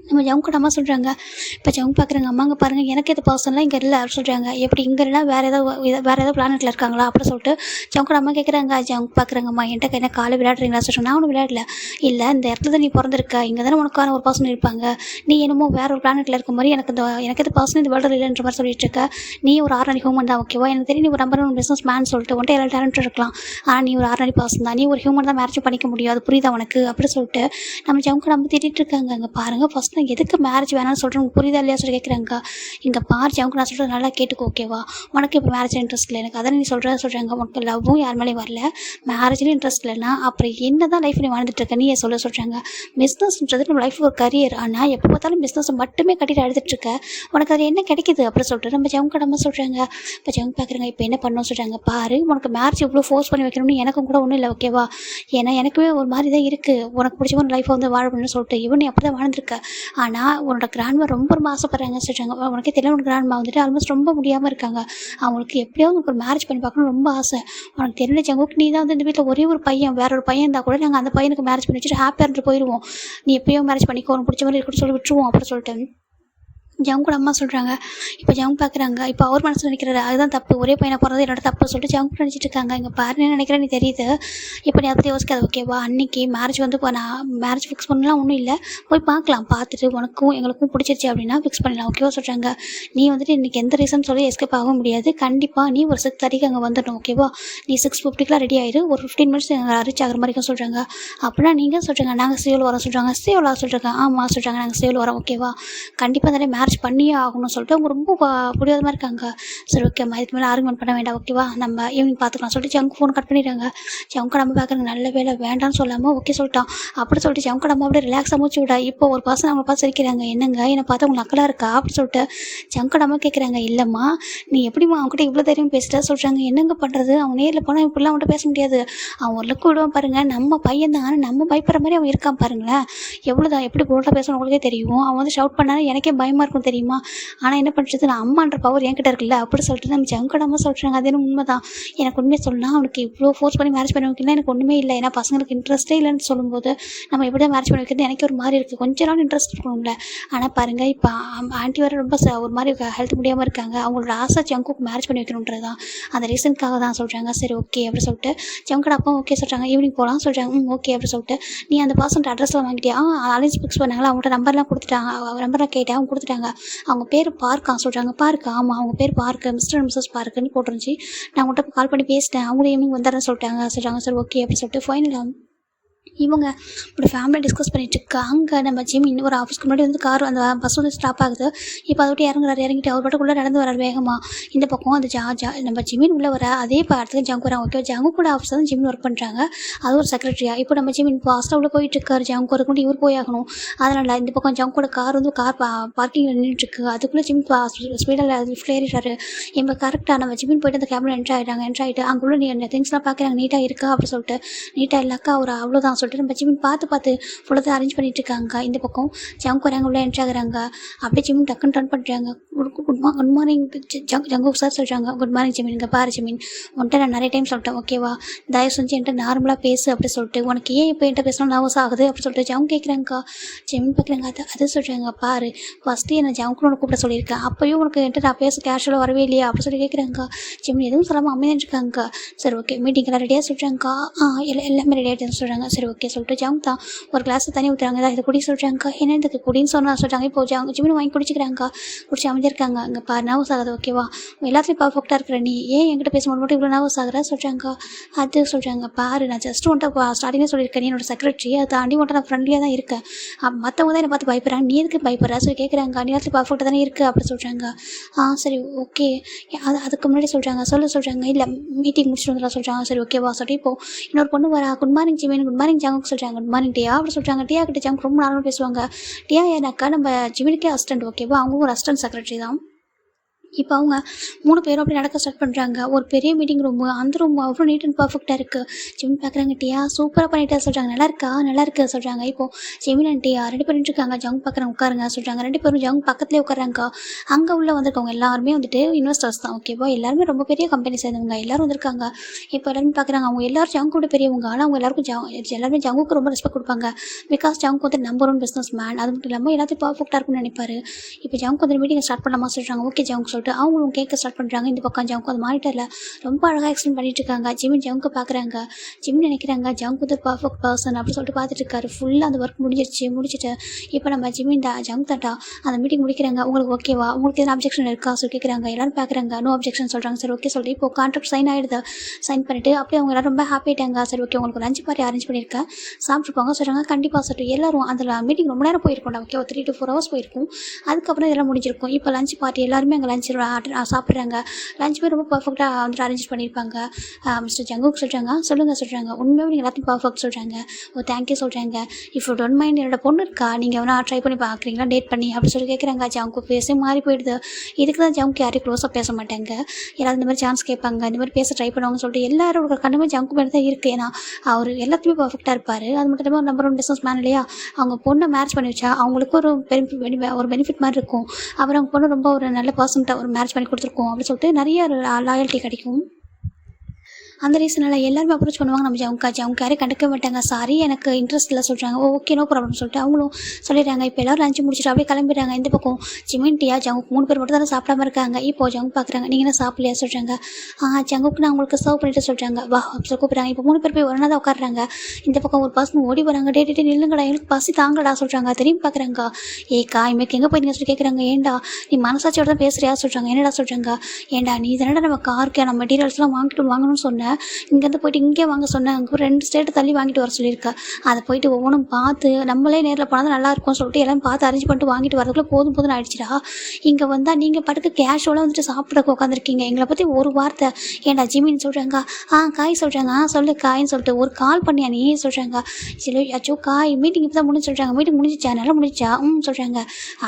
நம்ம ஜவுங்கோட அம்மா சொல்கிறாங்க. இப்போ ஜவுங்க பார்க்குறாங்க. அம்மாங்க பாருங்கள் எனக்கு எது பர்சனலாக இங்கே இல்லை அப்படி சொல்கிறாங்க. எப்படி இங்கே இல்லைனா வேறு ஏதாவது பிளானெட்டில் இருக்காங்களா அப்படி சொல்லிட்டு ஜவுங்கோட அம்மா கேட்குறாங்க. ஜவுங்க பார்க்குறாங்கம்மா என்கிட்ட என்ன காலை விளையாடுறீங்களா சொல்கிறாங்க. நான் ஒன்றும் விளையாடல. இல்லை இந்த இடத்துல தான் நீ பிறந்திருக்க, இங்கே தானே உனக்கான ஒரு பர்சன் இருப்பாங்க, நீ என்னமோ வேறு ஒரு பிளானெட்டில் இருக்க மாதிரி எனக்கு எது பர்சன் இந்த வேர்ல்டு இல்லைன்ற மாதிரி சொல்லிட்டு இருக்க. நீ ஒரு ஆர்டினரி ஹியூமன் தான் ஓகேவா. எனக்கு தெரியும் நீ ஒரு நம்பர் 1 பிஸ்னஸ் மேன் சொல்லிட்டு உன்ட்டு எல்லா டேலண்ட் இருக்கலாம். ஆனால் நீ ஒரு ஆர்டினரி பர்சன் தான், நீ ஒரு ஹியூமன் தான் மேரேஜ் பண்ணிக்க முடியும், அது புரியுதா உனக்கு அப்படி சொல்லிட்டு நம்ம ஜவுங்கோட அம்மா திட்டிகிட்டு இருக்காங்க. அங்கே பாருங்கள் ஃபஸ்ட் நான் எதுக்கு மேரேஜ் வேணாம்னு சொல்கிறேன் உங்களுக்கு புரியுதா இல்லையா சொல்லி கேட்குறாங்க. இங்கே பார் ஜவுங்க நான் சொல்கிறது நல்லா கேட்டுக்கோ ஓகேவா. உனக்கு இப்போ மேரேஜ் இன்ட்ரெஸ்ட் இல்லை, எனக்கு அதான் நீ சொல்கிறாங்க. உனக்கு லவ்வும் யார் மேலேயும் வரல, மேரேஜ்லேயும் இன்ட்ரெஸ்ட் இல்லைன்னா அப்புறம் என்ன தான் லைஃப் நீ வாழ்ந்துட்டு இருக்க நீ சொல்கிறாங்க. பிஸ்னஸ்ன்றது நம்ம லைஃப் ஒரு கரியர், ஆனால் எப்போ பார்த்தாலும் பிஸ்னஸ் மட்டுமே கட்டிட்டு அழுதுட்டுருக்க, உனக்கு அது என்ன கிடைக்குது அப்படி சொல்லிட்டு நம்ம ஜவுங்க கடமை சொல்கிறாங்க. இப்போ ஜவுங்க பார்க்குறாங்க. இப்போ என்ன பண்ணணும் சொல்கிறாங்க. பாரு உனக்கு மேரேஜ் இவ்வளோ ஃபோர்ஸ் பண்ணி வைக்கணும்னு எனக்கும் கூட ஒன்றும் இல்லை ஓகேவா. ஏன்னா எனக்குமே ஒரு மாதிரி தான் இருக்குது, உனக்கு பிடிச்ச மாதிரி லைஃப்பை வந்து வாழணும்னு சொல்லிட்டு இவன் நீ அப்படி தான் வாழ்ந்துருக்க. ஆனால் உன்னோட கிராண்ட்மா ரொம்ப ஆசைப்படுறாங்க சொல்கிறாங்க. உனக்கே தெரியல உனக்கு கிராண்ட்மா வந்துட்டு ஆல்மோஸ்ட் ரொம்ப முடியாமல் இருக்காங்க, அவங்களுக்கு எப்படியாவது உனக்கு ஒரு மேரேஜ் பண்ணி பார்க்கணும் ரொம்ப ஆசை. உனக்கு தெரியல ஜங்குக்கு நீ தான் வந்து இந்த வீட்டில் ஒரே ஒரு பையன், வேற ஒரு பையன் இருந்தால் கூட நாங்கள் அந்த பையனுக்கு மேரேஜ் பண்ணி வச்சுட்டு ஹாப்பியாக இருந்துட்டு போயிடுவோம், நீ எப்பயோ மேரேஜ் பண்ணிக்கோ உனக்கு பிடிச்ச மாதிரி இருக்கணும்னு சொல்லி விட்டுருவோம் அப்படி சொல்லிட்டு ஜவுங்கோட அம்மா சொல்கிறாங்க. இப்போ ஜவுங்க பார்க்குறாங்க. இப்போ அவர் மனசில் நினைக்கிறாரு அதுதான் தப்பு, ஒரே பையனை பிறந்தது என்னோட தப்பு சொல்லிட்டு ஜவுங்க நினச்சிட்டு இருக்காங்க. இங்கே பாரு என்ன நினைக்கிறேன் நீ தெரியுது, இப்போ நீ அதை பற்றி யோசிக்காது ஓகேவா. அன்றைக்கி மேரேஜ் வந்து இப்போ நான் மேரேஜ் ஃபிக்ஸ் பண்ணலாம் ஒன்றும் இல்லை, போய் பார்க்கலாம், பார்த்துட்டு உனக்கும் எங்களுக்கும் பிடிச்சிருச்சு அப்படின்னா ஃபிக்ஸ் பண்ணலாம் ஓகேவா சொல்கிறாங்க. நீ வந்துட்டு இன்றைக்கி எந்த ரீசன் சொல்லி எஸ்கேப் ஆக முடியாது, கண்டிப்பாக நீ ஒரு 6:30க்கு அங்கே வந்துடணும் ஓகேவா. நீ 6:50க்குலாம் ரெடி ஆகிடு, ஒரு 15 மினிட்ஸ் எங்கள் ரீச் ஆகிற மாதிரி சொல்கிறாங்க. அப்படின்னா நீங்கள் சொல்கிறாங்க நாங்கள் சேவல் வரோம் சொல்கிறாங்க. சேவலா சொல்கிறாங்க. ஆமாம் சொல்கிறாங்க நாங்கள் சேவல் வரோம் ஓகேவா. கண்டிப்பாக தானே மேரேஜ் பண்ணியே ஆகணும்னு சொல்லிட்டு அவங்க ரொம்ப புரியாத மாதிரி இருக்காங்க. சரி ஓகேம்மா இதுக்கு மேலே ஆர்குமெண்ட் பண்ண வேண்டாம் ஓகேவா, நம்ம ஈவினிங் பார்த்துக்கலாம் சொல்லிட்டு ஜங்க் ஃபோன் கட் பண்ணிடுறாங்க. ஜவுங்க நம்ம பார்க்குறாங்க. நல்ல வேலை வேண்டாம்னு சொல்லாமல் ஓகே சொல்லிட்டான் அப்படி சொல்லிட்டு ஜவுங்க நம்ம அப்படியே ரிலாக்ஸாக மூச்சு விடா. இப்போ ஒரு பர்சன் அவங்க பார்த்து சிரிக்கிறாங்க. என்னங்க என்னை பார்த்து உங்களுக்கு நக்கலாக இருக்கா அப்படி சொல்லிட்டு ஜவுங்க நம்ம கேட்குறாங்க. இல்லைம்மா நீ எப்படிம்மா அவங்ககிட்ட இவ்வளோ தைரியம் பேசிட்டா சொல்கிறாங்க. என்னங்க பண்ணுறது, அவன் நேரில் போனால் இப்படிலாம் அவன்கிட்ட பேச முடியாது, அவன் ஒரு லுக்கு விடுவான் பாருங்கள், நம்ம பையன் தான் ஆனால் நம்ம பயப்படுற மாதிரி அவன் இருக்கான் பாருங்களேன், எவ்வளோதான் எப்படி போல்ட்டாக பேசணும் உங்களுக்கே தெரியும். அவன் வந்து ஷவுட் பண்ணாலும் எனக்கே பயமாக இருக்கும் தெரியுமா, ஆனால் என்ன பண்ணுறது நான் அம்மான்ற பவர் என்கிட்ட இருக்குல்ல அப்படி சொல்லிட்டு நம்ம ஜவுங்க நம்ம சொல்கிறாங்க. அது என்ன உண்மை தான், எனக்கு உண்மையை சொல்லலாம் அவனுக்கு இவ்வளோ ஃபோர்ஸ் பண்ணி மேரேஜ் பண்ணி வைக்கலாம் எனக்கு ஒன்றுமே இல்லை, ஏன்னா பசங்களுக்கு இன்ட்ரெஸ்ட்டே இல்லைன்னு சொல்லும்போது நம்ம எப்படி தான் மேரேஜ் பண்ணி வைக்கிறது எனக்கு ஒரு மாதிரி இருக்குது, கொஞ்சம் நாள் இன்ட்ரெஸ்ட் இருக்கணும்ல. ஆனால் பாருங்கள் இப்போ ஆண்டி வர ரொம்ப ஒரு மாதிரி ஹெல்த் முடியாமல் இருக்காங்க, அவங்களோட ஆசை ஜங்குக்கு மேரேஜ் பண்ணி வைக்கணுன்றது தான், அந்த ரீசனுக்காக தான் சொல்கிறாங்க. சரி ஓகே அப்படி சொல்லிட்டு ஜவுங்கோட அப்பா ஓகே சொல்கிறாங்க. ஈவினிங் போகலாம் சொல்கிறாங்க. ஓகே அப்படி சொல்லிட்டு நீ அந்த பர்சன்ட் அட்ரஸ்லாம் வாங்கிட்டியா, அலைன்ஸ் ஃபிக்ஸ் பண்ணாங்களா, அவங்கள்ட்ட நம்பர்லாம் கொடுத்துட்டாங்க, நம்பர்லாம் கேட்டேன் அவங்க கொடுத்துட்டாங்க. அவங்க பேர் பார்க்கா சொல்கிறாங்க. பார்க்கா ஆமாம் அவங்க பேர் பார்க்கு, மிஸ்டர் அண்ட் மிஸ்ஸஸ் பார்க்குன்னு போட்டுருந்துச்சு, நான் அவங்கள்ட்ட கால் பண்ணி பேசிட்டேன், அவங்களும் ஈவினிங் வந்துடுறேன்னு சொல்லிட்டாங்க. சரி ஓகே அப்படி சொல்லிட்டு ஃபைனலாக இவங்க இப்படி ஃபேமிலியை டிஸ்கஸ் பண்ணிட்டு இருக்கா. அங்கே நம்ம ஜிமின் ஒரு ஆஃபீஸ்க்கு முன்னாடி வந்து கார் அந்த பஸ் வந்து ஸ்டாப் ஆகுது. இப்போ அதை விட்டு இறங்கிட்டு அவர் பாட்டுக்குள்ளே நடந்து வராரு வேகமாக. இந்த பக்கம் அந்த நம்ம ஜிமின் உள்ளே வர அதே இடத்துக்கு ஜங்கு வராங்க. ஓகே, ஜங்கு கூட ஆஃபீஸ் தான் ஜிமின் ஒர்க் பண்ணுறாங்க. அது ஒரு செக்ரட்டரியா. இப்போ நம்ம ஜிமின் ஃபாஸ்ட்டாக உள்ளே போயிட்டு இருக்காரு. ஜங்கு ஒரு கொண்டு இவர் போய் ஆகணும். அதனால் இந்த பக்கம் ஜங்கோட கார் வந்து பார்க்கிங்கில் நின்றுட்டுருக்கு. அதுக்குள்ளே ஜிமின் ஸ்பீடில் லிஃப்ட் ஏறிடுறாரு. இப்போ கரெக்டாக நம்ம ஜிமின் போயிட்டு அந்த கேபில் என்ட்ரு ஆகிட்டு அங்குள்ள நீ திங்ஸ்லாம் பார்க்குறாங்க நீட்டாக இருக்கா அப்படின்னு சொல்லிட்டு. நீட்டாக இல்லைக்கா ஒரு அவ்வளோதான் சொல்லிட்டு நம்ம ஜிமின் பார்த்து ஃபுல்லாக அரேஞ்ச் பண்ணிட்டு இருக்காங்க. இந்த பக்கம் ஜங்கு வராங்க, உள்ள என்ட்ரு ஆகுறாங்க. அப்படியே ஜிமின் டக்குன்னு டர்ன் பண்ணுறாங்க. குட் மார்னிங் ஜங்கு சார் சொல்கிறாங்க. குட் மார்னிங் ஜிமின், இங்கே பாரு ஜிமின், உன்ட்ட நான் நிறைய டைம் சொல்லிட்டேன் ஓகேவா, தயவு செஞ்சு என்கிட்ட நார்மலாக பேசு அப்படி சொல்லிட்டு. உனக்கு ஏன் இப்போ என்கிட்ட பேசணும் நர்வஸ் ஆகுது அப்படி சொல்லிட்டு ஜங்கு கேட்குறாங்கக்கா. ஜிமின் பார்க்குறாங்க. அது சொல்கிறாங்க, பாரு ஃபஸ்ட்டு என்ன ஜங்குன்னு உனக்கு கூப்பிட சொல்லியிருக்கேன், அப்போயும் உனக்கு என்கிட்ட நான் பேச கேஷுவலாக வரவே இல்லையா அப்படி சொல்லி கேட்குறாங்க. ஜிமின் எதுவும் சொல்லாமல் அமைதியாக இருக்காங்கக்கா. சரி ஓகே, மீட்டிங் எல்லாம் ரெடியாக சொல்கிறாங்கக்கா. எல்லாமே ரெடி ஆகிட்டுன்னு சொல்கிறாங்க. சரி ஓகே சொல்லிட்டு ஜங்கு தான் ஒரு கிளாஸ் தண்ணி ஊற்றுறாங்க. இதை குடி சொல்கிறாங்கக்கா. என்ன இதுக்கு குடின்னு சொன்னால் சொல்கிறாங்க. இப்போ ஜிமின் வாங்கி குடிச்சிக்கிறாங்கக்கா. குடிச்சு அமைஞ்சிருக்காங்க. இங்கே பாரு நர்வஸ் ஆகாது ஓகேவா, எல்லாத்துலேயும் பர்ஃபெக்டாக இருக்கிற நீ ஏன் என்கிட்ட பேசும்போது மட்டும் இவ்வளோ நர்வஸ் ஆகிற சொல்கிறாங்கக்கா. அது சொல்கிறாங்க, பாரு நான் ஜஸ்ட் உன்ட்ட ஸ்டார்டிங்கே சொல்லியிருக்கேன், நீ என்னோட செக்ரட்டரி, அதை தாண்டி உன்ட்ட நான் ஃப்ரெண்ட்லியாக தான் இருக்கேன், மற்றவங்க தான் என்னை பார்த்து பயப்படுறாங்க, நீ எதுக்கு பயப்படுற சொல்லி கேட்குறாங்க. நீ எல்லாத்துலேயும் பர்ஃபெக்டாக தானே இருக்குது அப்படி சொல்கிறாங்க. சரி ஓகே. அதுக்கு முன்னாடி சொல்கிறாங்க சொல்கிறாங்க. இல்லை மீட்டிங் முடிச்சுட்டு வந்துடலாம் சொல்கிறாங்க. சரி ஓகேவா சொல்லி இப்போது இன்னொரு பொண்ணு வரா. Good morning Jimin, good morning ஜங்குக்கு சொல்கிறாங்க. குட் மார்னிங் டியா அப்படி சொல்கிறாங்க. டியா கிட்ட ஜங்கு ரொம்ப நாளும் பேசுவாங்க. டியா ஏன்னாக்கா நம்ம ஜிமினுக்கே அசிஸ்டன்ட் ஓகேவா, அவங்க ஒரு அசிஸ்டன்ட் செக்ரட்டரி தான். இப்போ அவங்க 3 பேரும் அப்படி நடக்க ஸ்டார்ட் பண்ணுறாங்க. ஒரு பெரிய மீட்டிங் ரூமு, அந்த ரூம் அவ்வளோ நீட் அண்ட் பர்ஃபெக்டாக இருக்குது. ஜிமின் பார்க்குறாங்க. டியா சூப்பராக பண்ணிட்டா சொல்கிறாங்க. நல்லா இருக்கு சொல்கிறாங்க. இப்போது ஜிமின் அண்ட் டியா 2 பேரும் இருக்காங்க. ஜங்கு பார்க்குறாங்க, உட்காருங்க சொல்கிறாங்க. 2 பேரும் ஜங்கு பக்கத்துலேயே உட்காராங்க. அங்கே உள்ள வந்திருக்கவங்க எல்லாருமே வந்துட்டு இன்வெஸ்டர்ஸ் தான் ஓகேவா, எல்லாருமே ரொம்ப பெரிய கம்பெனி சேர்ந்தவங்க எல்லாரும் வந்திருக்காங்க. இப்போ எல்லாருமே பார்க்குறாங்க, அவங்க எல்லாரும் ஜங்கோட பெரியவங்க. ஆனால் அவங்க எல்லாருமே ஜங்குக்கு ரொம்ப ரெஸ்பெக்ட் கொடுப்பாங்க. பிகாஸ் ஜங்கு வந்து நம்பர் 1 பிஸ்னஸ் மேன். அது மட்டும் இல்லாமல் எல்லாத்தையும் பர்ஃபெக்டாக இருக்கும்னு நினைப்பாரு. இப்போ ஜங்கு வந்து மீட்டிங் ஸ்டார்ட் பண்ணலாமா சொல்கிறாங்க. ஓகே ஜங்கு சொல்லிட்டு அவங்களும் கேட்க ஸ்டார்ட் பண்ணுறாங்க. இந்த பக்கம் ஜங்கு அது மானிட்டரில் ரொம்ப அழகாக எக்ஸ்பிளைன் பண்ணிட்டு இருக்காங்க. ஜிமின் ஜங்கு பார்க்குறாங்க. ஜிமின் நினைக்கிறாங்க ஜங்கு வந்து பர்ஃபெக்ட் பர்சன் அப்படி சொல்லிட்டு பார்த்துட்டு இருக்காரு. ஃபுல்லாக அந்த ஒர்க் முடிச்சிட்டு இப்போ நம்ம ஜிமின் ஜங்கு தாட்டா அந்த மீட்டிங் முடிக்கிறாங்க. உங்களுக்கு ஓகேவா, உங்களுக்கு எதுவும் அப்ஜெக்ஷன் இருக்கா சொல்லி கேட்குறாங்க. எல்லாரும் பார்க்குறாங்க. நோ அப்ஜெக்ஷன் சொல்கிறாங்க. சரி ஓகே சொல்லிட்டு இப்போ கான்ட்ராக்ட் சைன் ஆகிடுது. சைன் பண்ணிட்டு அப்படியே அவங்க எல்லாரும் ரொம்ப ஹாப்பி ஆகிட்டாங்க. சரி ஓகே உங்களுக்கு லஞ்ச் பார்ட்டி அரேஞ்ச் பண்ணியிருக்கேன், சாப்பிட்டு போங்க சொல்கிறாங்க. கண்டிப்பாக சொல்லிட்டு எல்லாரும் அந்த மீட்டிங் ரொம்ப நேரம் போயிருக்கோம் ஓகே, ஒரு 3 to 4 hours போயிருக்கும். அதுக்கப்புறம் இதெல்லாம் முடிஞ்சிருக்கும். இப்போ லஞ்ச் பார்ட்டி எல்லாருமே அங்கே லஞ்ச் சாப்பிட்றாங்க. லஞ்ச் பேர் ரொம்ப பர்ஃபெக்டாக வந்துட்டு அரேஞ்ச் பண்ணியிருப்பாங்க. மிஸ்டர் ஜங்குக்கு சொல்கிறாங்க. உண்மையாக நீங்கள் எல்லாத்தையும் பர்ஃபெக்ட் சொல்கிறாங்க. தேங்க்யூ சொல்கிறாங்க. இஃப் யூ டோன்ட் மைண்ட் என்னோட பொண்ணு இருக்கா, நீங்கள் வேணா ட்ரை பண்ணி பார்க்குறீங்களா டேட் பண்ணி அப்படி சொல்லி கேட்குறாங்க. ஜங்கு பேச மாறி போயிடுது. இதுக்கு தான் ஜங்கு யாரையும் க்ளோஸாக பேச மாட்டாங்க. எல்லாரும் இந்த மாதிரி சான்ஸ் கேட்பாங்க, இந்த மாதிரி பேச ட்ரை பண்ணுவாங்கன்னு சொல்லிட்டு எல்லாரோட கண்ணுமே ஜங்கு மேலே தான் இருக்குது. ஏன்னா அவர் எல்லாத்துலேயுமே பர்ஃபெக்டாக இருப்பார். அது மட்டும் இல்லாமல் நம்பர் 1 பிஸ்னஸ் மேன் இல்லையா, அவங்க பொண்ணை மேரேஜ் பண்ணி வச்சா அவங்களுக்கு ஒரு பெனிஃபிட் மாதிரி இருக்கும். அப்புறம் அவங்க பொண்ணு ரொம்ப ஒரு நல்ல பர்சன்ட்டாக ஒரு மேரேஜ் பண்ணி கொடுத்துருக்கோம் அப்படின்னு சொல்லிட்டு நிறைய லாயல்ட்டி கிடைக்கும். அந்த ரீசனால் எல்லாருமே அப்ரோச் பண்ணுவாங்க. நம்ம ஜங்கு யாரையும் கண்டுக்க மாட்டாங்க. சாரி எனக்கு இன்ட்ரெஸ்ட் இல்லை சொல்கிறாங்க. ஓகே நோ ப்ராப்ளம் சொல்லிட்டு அவங்களும் சொல்லிடுறாங்க. இப்போ எல்லோரும் லஞ்சு முடிச்சுட்டு அப்படியே கிளம்பிடுறாங்க. இந்த பக்கம் ஜிமின் டியா ஜங்கு 3 பேர் மட்டும் தானே சாப்பிடாம இருக்காங்க. இப்போ ஜங்கு பார்க்குறாங்க. நீங்கள் என்ன சாப்பிடலையா சொல்கிறாங்க. ஜங்குக்கு நான் உங்களுக்கு சர்வ் பண்ணிட்டு சொல்கிறாங்க. வா அப்படி கூப்பிட்றாங்க. இப்போ 3 பேர் போய் ஒன்றா தான் உட்காடுறாங்க. இந்த பக்கம் ஒரு பர்சன் ஓடி வராங்க. டே நில்லுங்கடா, எனக்கு பசி தாங்கடா சொல்கிறாங்க. திரும்பி பார்க்குறாங்க. ஏக்கா இன்றைக்கு எங்கே போய் சொல்லி கேட்குறாங்க. ஏன்டா நீ மனசாட்சியோட தான் பேசுறியா சொல்கிறாங்க. என்னடா சொல்கிறாங்க. ஏன்டா நீ தானடா நம்ம காருக்கு நம்ம மெட்டீரியல்ஸ்லாம் வாங்கணும்னு சொன்னேன், இங்கேருந்து போயிட்டு இங்கே வாங்க சொன்னேன், அங்கே 2 ஸ்டேட்டு தள்ளி வாங்கிட்டு வர சொல்லியிருக்கேன். அதை போயிட்டு ஒவ்வொன்றும் பார்த்து நம்மளே நேரில் போனால் தான் நல்லாயிருக்கும்னு சொல்லிட்டு எல்லாம் பார்த்து அரேஞ்ச் பண்ணிட்டு வாங்கிட்டு வரதுக்குள்ளே போதும் ஆயிடுச்சுடா. இங்கே வந்தால் நீங்கள் படுக்க கேஷுவலாக வந்துட்டு சாப்பிட்றக்கு உட்காந்துருக்கீங்க, எங்களை பற்றி ஒரு வார்த்தை. ஏன்டா ஜிமின்னு சொல்கிறாங்க. காய் சொல்கிறாங்க. சொல்லு காயின்னு சொல்லிட்டு ஒரு கால் பண்ணியா நீ சொல்கிறாங்க. சரி அச்சோ காய் மீட்டிங் இப்போ தான் முடிஞ்சு சொல்கிறாங்க. மீட்டிங் முடிஞ்சிச்சா, நல்லா முடிஞ்சா சொல்கிறாங்க.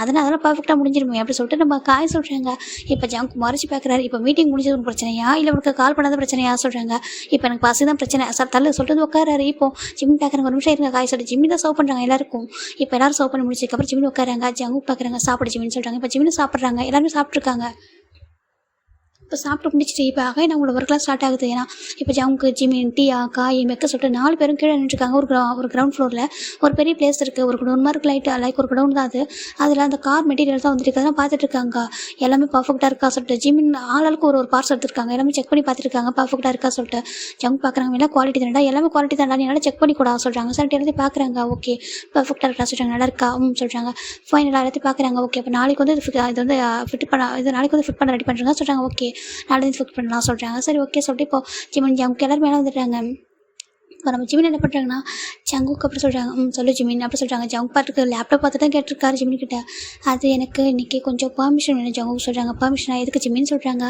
அதெல்லாம் பர்ஃபெக்டாக முடிஞ்சிருமே அப்படி சொல்லிட்டு நம்ம காய் சொல்கிறாங்க. இப்போ ஜங்கு மறைச்சி பார்க்குறாரு. இப்போ மீட்டிங் முடிஞ்சது ஒரு பிரச்சனையா இல்லை உனக்கு கால் பண்ணாத பிரச்சனையா சொல்கிறாங்க. இப்போ எனக்கு பசி தான் பிரச்சனை சார் தள்ள சொல்லிட்டு உட்காராரு. இப்போ ஜிம்மி பார்க்குறாங்க. ஒரு நிமிஷம் இருங்க காய் சொல்லிட்டு ஜிம்மி தான் சர்வ் பண்ணுறாங்க எல்லாருக்கும். இப்போ எல்லாரும் சர்வ் பண்ணி முடிச்சதுக்கப்புறம் ஜிம்மி உட்காராங்க. ஜங்கு பார்க்குறாங்க. சாப்பிடு ஜிம்மின்னு சொல்கிறாங்க. இப்போ ஜிம்மி சாப்பிட்றாங்க. எல்லாருமே சாப்பிட்ருக்காங்க. இப்போ சாப்பிட்டு முடிச்சுட்டு இப்போ நான் உங்களோட ஒர்க்லாம் ஸ்டார்ட் ஆகுது. ஏன்னா இப்போ ஜங்கு ஜிமின் டியா காய் மெக்க சொல்லிட்டு 4 பேரும் கீழே நின்றுருக்காங்க. ஒரு கிரவுண்ட் ஃப்ளோரில் ஒரு பெரிய பிளேஸ் இருக்குது. ஒரு குடவுன் மாதிரி லைக் ஒரு குடவுன் தான் அது. அதில் அந்த கார் மெட்டீரியல் தான் வந்துருக்கு. அதெல்லாம் பார்த்துட்டு இருக்காங்க. எல்லாமே பர்ஃபெக்டாக இருக்கா சொல்லிட்டு ஜிமின் ஆளுக்கு ஒரு பார்ட்ஸ் எடுத்துருக்காங்க. எல்லாமே செக் பண்ணி பார்த்துருக்காங்க பர்ஃபெக்டாக இருக்கா சொல்லிட்டு. ஜங்கு பார்க்குறாங்க. எல்லாம் குவாலிட்டி தானடா, எல்லாமே குவாலிட்டி தானடா, நீ நல்லா செக் பண்ணி கூட சொல்கிறாங்க. சார் எல்லாத்தையும் பார்க்குறாங்க. ஓகே பர்ஃபெக்டாக இருக்கா சொல்கிறாங்க. நல்லா இருக்கா சொல்கிறாங்க. ஃபைனலாக எல்லாத்தையும் பார்க்குறாங்க. ஓகே இப்போ நாளைக்கு வந்து இது வந்து நாளைக்கு வந்து ஃபிட் பண்ண ரெடி பண்ணுறாங்க சொல்கிறாங்க. ஓகே நாளைக்கு ஃபிட் பண்ணலாம் சொல்கிறாங்க. சரி ஓகே சொல்லிட்டு இப்போ ஜிமின் ஜங்கு எல்லோரும் மேலே வந்துடுறாங்க. இப்போ நம்ம ஜிமின் என்ன பண்ணுறாங்கன்னா ஜங்குக்கு அப்படி சொல்கிறாங்க. சொல்லு ஜிமின் அப்படி சொல்கிறாங்க. ஜங்க் பாட்டுக்கு லேப்டாப் பார்த்து தான் கேட்டிருக்காரு ஜிமின்கிட்ட. அது எனக்கு இன்றைக்கி கொஞ்சம் பெர்மிஷன் வேணும் ஜங்குக்கு சொல்கிறாங்க. பெர்மிஷனாக எதுக்கு ஜிமின்னு சொல்கிறாங்க.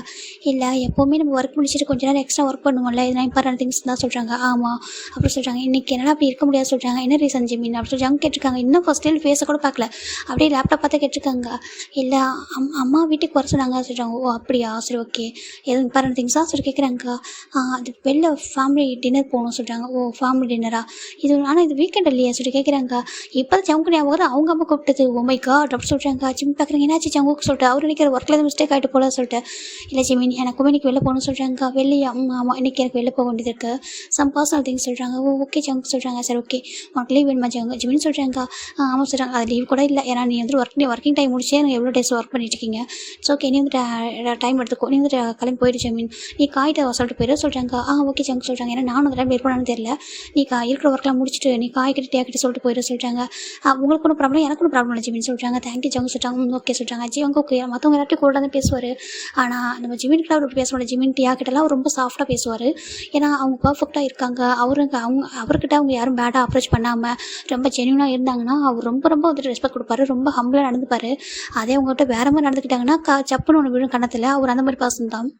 இல்லை எப்போவுமே நம்ம ஒர்க் முடிச்சுட்டு கொஞ்சம் நேரம் எக்ஸ்ட்ரா ஒர்க் பண்ணுவோம்ல, இதெல்லாம் இம்பார்ட்டன்ட் திங்ஸ் தான் சொல்கிறாங்க. ஆமாம் அப்படி சொல்கிறாங்க. இன்றைக்கி என்னால் அப்படி இருக்க முடியாது சொல்கிறாங்க. என்ன ரீசன் ஜிமின் அப்படி சொல்லி ஜங்க் கேட்டிருக்காங்க. இன்னும் ஃபஸ்ட் டைம் ஃபேஸை கூட பார்க்கல, அப்படியே லேப்டாப் பார்த்து கேட்டிருக்காங்க. இல்லை அம்மா வீட்டுக்கு வர சொன்னாங்க சொல்கிறாங்க. ஓ அப்படியா, சரி ஓகே, எதுவும் இம்பார்ட்டன்ட் திங்ஸாக சொல்லி கேட்குறாங்க. அது வெளில ஃபேமிலி டின்னர் போகணும் சொல்கிறாங்க. ஓ ஃபேமிலி டின்னரா, இது ஆனால் இது வீக்கெண்ட் இல்லையா சொல்லி கேட்குறாங்க. இப்போ தான் ஜங்கு ஞாபகம் அவங்க அம்மா கூப்பிட்டது. ஓ மை காட் அப்படி சொல்கிறாங்க. ஜிம் பார்க்குறாங்க. என்னாச்சு ஜங்குக்கு சொல்லிட்டு அவர் நினைக்கிற ஒர்க்கில் எதுவும் மிஸ்டேக் ஆகிட்டு போல சொல்லிட்டு. இல்லை ஜிமின் எனக்கும் இன்றைக்கி வெளில போகணும்னு சொல்கிறாங்க. வெளியா ஆமாம் இன்றைக்கி எனக்கு வெளில போக வேண்டியது இருக்குது, சம் பர்சனல் திங்ஸ் சொல்கிறாங்க. ஓ ஓகே ஜங்கு சொல்கிறாங்க. சரி ஓகே உனக்கு லீவ் வேணுமா ஜங்கு ஜிமின்னு சொல்கிறாங்க. ஆமாம் சொல்கிறாங்க. அது லீவ் கூட இல்லை, ஏன்னா நீ வந்து ஒர்க்கிங் டைம் முடிச்சே எனக்கு எவ்வளோ டேஸ் ஒர்க் பண்ணிட்டு இருக்கீங்க. ஸோ ஓகே நீ வந்து டைம் எடுத்துக்கோ, நீ வந்து கிளம்பி போயிடு ஜிமின், நீ காய்ட்ட சொல்லிட்டு போயிடு சொல்கிறாங்க. ஓகே ஜங்கு சொல்கிறாங்க. ஏன்னா நானும் அந்த டைம் இருப்பானு தெரியல, நீ இருக்கிற ஒர்க்லாம் முடிச்சுட்டு நீ காய்கிட்ட டேக்கிட்ட சொல்லிட்டு போயிட சொல்கிறாங்க. உங்களுக்கு ஒன்றும் ப்ராப்ளம், எனக்கு ஒன்றும் ப்ராப்ளம் இல்லை ஜிமின்னு சொல்கிறாங்க. தேங்க்யூ ஜங்கு சொல்கிறாங்க. ஓகே சொல்கிறாங்க. ஜிவங்க ஓகே மற்றவங்க எல்லாத்தையும் கூட தான் பேசுவார். ஆனால் நம்ம ஜிமின்கிட்ட அவர் பேச மாட்டேன். ஜிமின் டியாக்கிட்டலாம் அவர் ரொம்ப சாஃப்டாக பேசுவார். ஏன்னா அவங்க பர்ஃபெக்டாக இருக்காங்க. அவர்கிட்ட அவங்க யாரும் பேடாக அப்ரோச் பண்ணாமல் ரொம்ப ஜென்யூனாக இருந்தாங்கன்னா அவர் ரொம்ப ரொம்ப வந்துட்டு ரெஸ்பெக்ட் கொடுப்பாரு, ரொம்ப ஹம்பிளாக நடந்துப்பார். அதே அவங்ககிட்ட வேறு மாதிரி நடந்துக்கிட்டாங்கன்னா சப்புன்னு ஒன்று விழும் கணத்தில். அவர் அந்த மாதிரி பர்சன் தான்.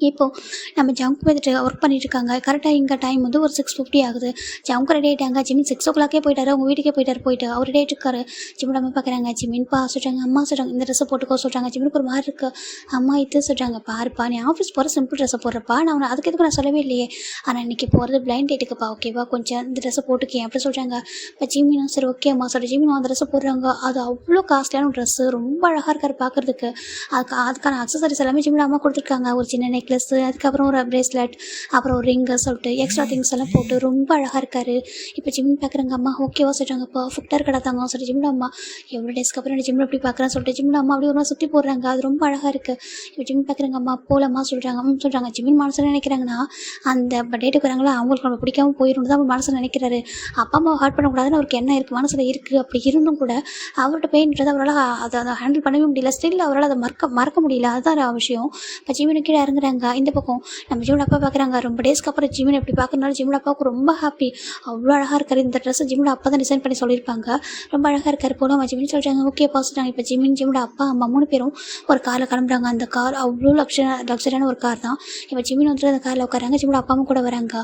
இப்போது நம்ம ஜங்க் வந்துட்டு ஒர்க் பண்ணிட்டு இருக்காங்க. கரெக்டாக இங்கே டைம் வந்து ஒரு 6:50 ஆகுது. ஜங்க் ரெடி ஆகிட்டாங்க. ஜிமின் 6 o'clock போயிட்டாரு, அவங்க வீட்டுக்கே போயிட்டு அவர் ரெடி ஆகிட்டு இருக்காரு. ஜிமின் அம்மா பார்க்குறாங்க. ஜிமின்ப்பா சொல்கிறாங்க. அம்மா சொல்கிறாங்க இந்த ட்ரெஸ்ஸை போட்டுக்கோ சொல்கிறாங்க. ஜிமினுக்கு ஒரு மாதிரி இருக்குது. அம்மா இது சொல்கிறாங்க. பாருப்பா நீ ஆஃபீஸ் போகிற சிம்பிள் ட்ரெஸ்ஸை போடுறப்பா, நான் அதுக்கு எதுக்கு நான் சொல்லவே இல்லையே, ஆனால் இன்றைக்கி போகிறது பிளைண்ட் டேட்டுக்குப்பா, ஓகேவா கொஞ்சம் இந்த ட்ரெஸ்ஸை போட்டுக்கேன் அப்படி சொல்கிறாங்க. இப்போ ஜிமினும் சரி ஓகே அம்மா சொல்கிற. ஜிமினும் அந்த ட்ரெஸ்ஸை போடுறாங்க. அது அவ்வளோ காஸ்ட்லியான ட்ரெஸ்ஸு, ரொம்ப அழகாக இருக்கார் பார்க்குறதுக்கு. அதுக்கான அக்சசரிஸ் எல்லாமே ஜிமின் அம்மா கொடுத்துருக்காங்க. ஒரு சின்ன நெக்லஸ், அதுக்கப்புறம் ஒரு பிரேஸ்லெட், அப்புறம் ஒரு ரிங்கு சொல்லிட்டு எக்ஸ்ட்ரா திங்ஸ் எல்லாம் போட்டு ரொம்ப அழகாக இருக்காரு. இப்போ ஜிமின் பார்க்குறாங்க. அம்மா ஓகேவா சொல்கிறாங்க. பர்ஃபெக்டாக இருக்கடா தாங்க சொல்லி ஜிமின் அம்மா எவ்வளோ டேஸ்க்கு அப்புறம் ஜிமின் எப்படி பார்க்குறேன்னு சொல்லிட்டு ஜிமின் அம்மா அப்படி ஒரு சுற்றி போடுறாங்க. அது ரொம்ப அழகாக இருக்குது. இப்போ ஜிமின் பார்க்குறாங்க. அம்மா போலம்மா சொல்கிறாங்க. சொல்கிறாங்க. ஜிமின் மனசில் நினைக்கிறாங்கன்னா அந்த டேட்டுக்கு வராங்களா அவங்களுக்கு நம்ம பிடிக்காமல் போயிடும் தான் அவர் மனசில் நினைக்கிறாரு. அப்பா அம்மா ஹார்ட் பண்ணக்கூடாதுன்னு அவருக்கு என்ன இருக்குது மனசில் இருக்குது. அப்படி இருந்தும் கூட அவர்கிட்ட பெயின்றது அவரால் அதை ஹேண்டில் பண்ணவே முடியல. ஸ்டில் அவரால் அதை மறக்க முடியல. அதுதான் விஷயம். இப்போ ஜிமின் கீழே இறங்குறாங்க. இந்த பக்கம் நம்ம ஜிமின் அப்பா பார்க்குறாங்க. ரொம்ப டேஸ்க்கு அப்புறம் ஜிமின் எப்படி பார்க்கறனால ஜிமின் அப்பாவுக்கு ரொம்ப ஹாப்பி. அவ்வளோ அழகாக இருக்காரு. இந்த ட்ரெஸ்ஸை ஜிமின் அப்பா தான் டிசைன் பண்ணி சொல்லியிருப்பாங்க. ரொம்ப அழகாக இருக்காரு போல. நம்ம ஜிமின் சொல்கிறாங்க. ஓகே சொல்கிறாங்க. இப்போ ஜிமின் அப்பா அம்மா 3 பேரும் ஒரு காரில் கிளம்புறாங்க. அந்த கார் அவ்வளோ லக்ஸரியான ஒரு கார் தான். இப்போ ஜிமின் வந்துட்டு அந்த காரில் உட்காராங்க. ஜிமின் அப்பாவும் கூட வராங்க.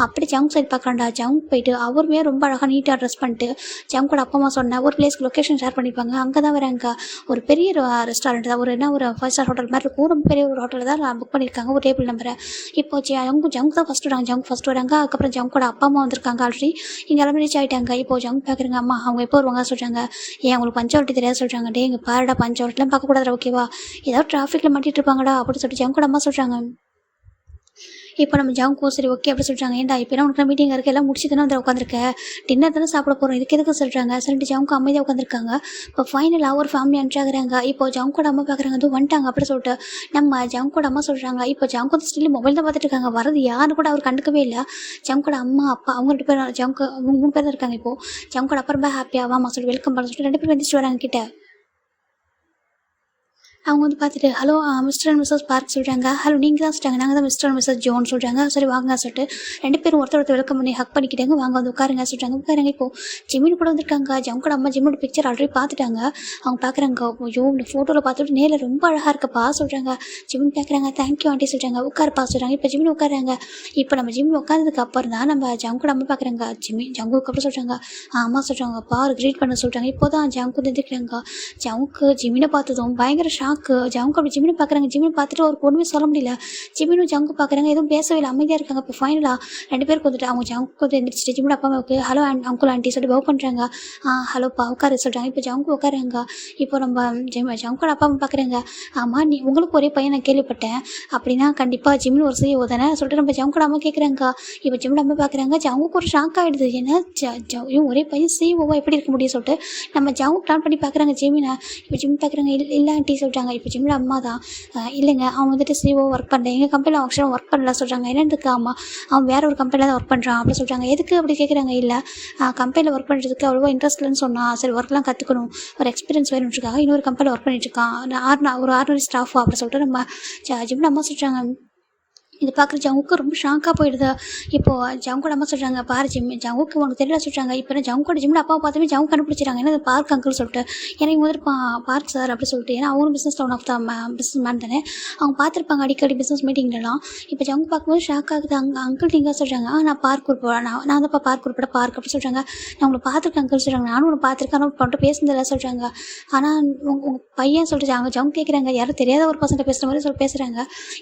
அப்படி ஜங்க் சைட் பார்க்குறாண்டா. ஜங்க் போயிட்டு அவருமே ரொம்ப அழகாக நீட்டாக ட்ரெஸ் பண்ணிட்டு ஜங்கோட அப்பா அம்மா சொன்ன ஒரு பிளேஸ்க்கு லொக்கேஷன் ஷேர் பண்ணிப்பாங்க. அங்கே தான் வராங்க. ஒரு பெரிய ரெஸ்டாரண்ட் தான், ஒரு 5 ஸ்டார் ஹோட்டல் மாதிரி இருக்கும். ரொம்ப பெரிய ஒரு ஹோட்டலில் தான் புக் பண்ணியிருக்காங்க ஒரு டேபிள் நம்பரை. இப்போ ஜங்க் தான் ஃபஸ்ட்டு வராங்க. ஜங்க் ஃபஸ்ட்டு வராங்க. அதுக்கப்புறம் ஜங்கோட அப்பா அம்மா வந்திருக்காங்க. ஆல்ரெடி இங்கே எல்லாமே ரீச் ஆகிட்டாங்க. இப்போ ஜங்க் பார்க்குறாங்க. அம்மா அவங்க எப்போ வருவாங்க சொல்கிறாங்க. ஏன் அவங்களுக்கு பஞ்சாவட்டி தெரியாது சொல்கிறாங்க. டே இங்கே பாருடா பஞ்சாவட்டிலாம் பார்க்கக்கூடாது ஓகேவா, ஏதாவது டிராஃபிக்கில் மாட்டிகிட்டு இருப்பாங்கடா அப்படின்னு சொல்லிட்டு ஜங்கோட அம்மா சொல்கிறாங்க. இப்போ நம்ம ஜங்கும் சரி ஓகே அப்படி சொல்கிறாங்க. ஏன்டா இப்போ உனக்கு மீட்டிங் இருக்குது, எல்லாம் முடிச்சு தானே வந்து உட்காந்துருக்கேன், டின்னர் தானே சாப்பிட போகிறோம், இதுக்கு எதுக்கு சொல்கிறாங்க. சொல்லிட்டு ஜங்கு அமைதியாக உட்காந்துருக்காங்க. இப்போ ஃபைனலாக ஒரு ஃபேமிலி அனுப்பிச்சாகிறாங்க. இப்போ ஜங்கோட அம்மா பார்க்குறாங்க. அதுவும் வந்துட்டாங்க அப்படி சொல்லிட்டு நம்ம ஜங்கோட அம்மா சொல்கிறாங்க. இப்போ ஜங்கு ஸ்டில் மொபைல் தான் பார்த்துட்டு இருக்காங்க. வரது யாருன்னு கூட அவர் கண்டுக்கவே இல்லை. ஜங்கோட அம்மா அப்பா அவங்க 2 பேர் ஜங்கு 3 பேர் தான் இருக்காங்க. இப்போது ஜங்கோட அப்பா ரொம்ப ஹாப்பியாக வாமா சொல்லி வெல்கம் பண்ண சொல்லிட்டு 2 பேர் வந்துட்டு வராங்க கிட்ட. அவங்க வந்து பார்த்துட்டு hello mister and missus Park சொல்கிறாங்க. ஹலோ நீங்கள் தான் சொல்கிறாங்க. நாங்கள் தான் மிஸ்டர் அண்ட் மிஸ்ஸஸ் ஜோன் சொல்கிறாங்க. சரி வாங்க சொல்லிட்டு 2 பேரும் ஒருத்தர் வெல்கம் பண்ணி ஹக் பண்ணிக்கிட்டாங்க. வாங்க வந்து உட்காருங்க சொல்கிறாங்க. உட்காருங்க. இப்போது ஜிமின் கூட வந்திருக்காங்க. ஜங்கோட அம்மா ஜிமினோட பிக்சர் ஆல்ரெடி பார்த்துட்டாங்க. அவங்க பார்க்குறாங்க. ஐயோ இந்த ஃபோட்டோவில் பார்த்துட்டு நேரில் ரொம்ப அழகாக இருக்கப்பா சொல்கிறாங்க. ஜிமின் பார்க்குறாங்க. தேங்க்யூ ஆண்டி சொல்கிறாங்க. உட்காருப்பா சொல்கிறாங்க. இப்போ ஜிமின் உட்காராங்க. இப்போ நம்ம ஜிமின் உட்காந்ததுக்கு அப்புறம் தான் நம்ம ஜங்கோட அம்மா பார்க்குறாங்க. ஜங்குக்கு அப்புறம் சொல்கிறாங்க. அம்மா சொல்கிறாங்க பாரு க்ரீட் பண்ண சொல்கிறாங்க. இப்போ தான் ஜங்கு தெரிஞ்சுக்கிறாங்க. ஜங்குக்கு ஜிமினை பார்த்ததும் பயங்கர ஷாக்கு. ஜங்கு அப்படி ஜிமினை பார்க்குறாங்க. ஜிமினை பார்த்துட்டு ஒரு பொண்ணுமே சொல்ல முடியல. ஜிமினும் ஜங்கு பார்க்குறாங்க. எதுவும் பேசவே இல்லை, அமைதியாக இருக்காங்க. இப்போ ஃபைனலாக 2 பேருக்கு வந்துட்டு அவங்க ஜங்கு வந்து எந்திரிச்சிட்டு ஜிமினோட அப்பா அம்மாவுக்கு ஹலோ அங்குள் ஆண்டி சொல்லி பவ் பண்ணுறாங்க. ஹலோப்பா உட்காரு சொல்கிறாங்க. இப்போ ஜங்கு உட்காருங்க. இப்போ நம்ம ஜங்கோட அப்பா அம்மா பார்க்குறாங்க. ஆமாம் நீ உங்களுக்கு ஒரே பையன் நான் கேள்விப்பட்டேன், அப்படின்னா கண்டிப்பாக ஜிமின் ஒரு CEO தானே சொல்லிட்டு நம்ம ஜங்கோட அம்மா கேட்குறாங்க. இப்போ ஜிமினோட அம்மா பார்க்குறாங்க. ஜங்குக்கு ஒரு ஷாக் ஆகிடுது. ஏன்னா ஒரே பையன் CEOவா எப்படி இருக்க முடியும் சொல்லிட்டு நம்ம ஜங்கு பிளான் பண்ணி பார்க்குறாங்க ஜிமினை. இப்போ ஜிமின் பார்க்குறாங்க. இல்லை ஆண்டி சொல்கிறாங்க. இப்போ ஜிமினோட அம்மா தான் இல்லைங்க அவன் வந்துட்டு CEO ஒர்க் பண்ணல, எங்கள் கம்பெனியில் ஆக்சுவலாக ஒர்க் பண்ணல சொல்கிறாங்க. என்னதுக்கு ஆமாம் அவன் வேறு ஒரு கம்பெனியில் தான் ஒர்க் பண்ணுறான் அப்படி சொல்கிறாங்க. எதுக்கு அப்படி கேட்குறாங்க. இல்லை கம்பெனியில் ஒர்க் பண்ணுறதுக்கு அவ்வளோவா இன்ட்ரெஸ்ட் இல்லைன்னு சொன்னான். சரி ஒர்க்லாம் கற்றுக்கணும், ஒரு எக்ஸ்பீரியன்ஸ் வேணும்னுருக்காங்க, இன்னொரு கம்பெனியில் ஒர்க் பண்ணிட்டுருக்கான், ஒரு ஆர்டினரி ஸ்டாஃபா அப்படி சொல்லிட்டு நம்ம ஜிமின் அம்மா சொல்கிறாங்க. இது பார்க்குற ஜங்குக்கு ரொம்ப ஷாக்காக போயிடுது. இப்போது ஜங்கோட அம்மா சொல்கிறாங்க, பாரு ஜிம்மி ஜங்குக்கு உனக்கு தெரியல சொல்கிறாங்க. இப்போ நான் ஜங்கோட ஜிம்மில் அப்பாவை பார்த்தோமே ஜங்கு கண்டுபிடிச்சிட்டாங்க. ஏன்னா இது பார்க் அங்கிள் சொல்லிட்டு. ஏன்னா இவங்க வந்துட்டு பார்க் சார் அப்படி சொல்லிட்டு. ஏன்னா அவங்களும் business one of the business man தானே. அவங்க பார்த்துருப்பாங்க அடிக்கடி பிஸ்னஸ் மீட்டிங்லலாம். இப்போ ஜங்கு பார்க்கும்போது ஷாக் ஆகுது. அங்கிள் நீங்கள் சொல்கிறாங்க, நான் பார்க் குரூப் நான் வந்துப்பா பார்க் குரூப்போட பார்க் அப்படி சொல்கிறாங்க. நான் உங்களை பார்த்துருக்கேன் அங்கிள் சொல்கிறாங்க. நானும் உங்களை பார்த்துருக்கேன், ஆனால் பண்ணிட்டு பேசுனதில்ல சொல்கிறாங்க. ஆனால் உங்கள் பையன் சொல்லிட்டு அவங்க ஜங்கு கேட்குறாங்க, யாரும் தெரியாத ஒரு பர்சன்ட்ட பேசுகிற மாதிரி சொல்லி பேசுகிறாங்க.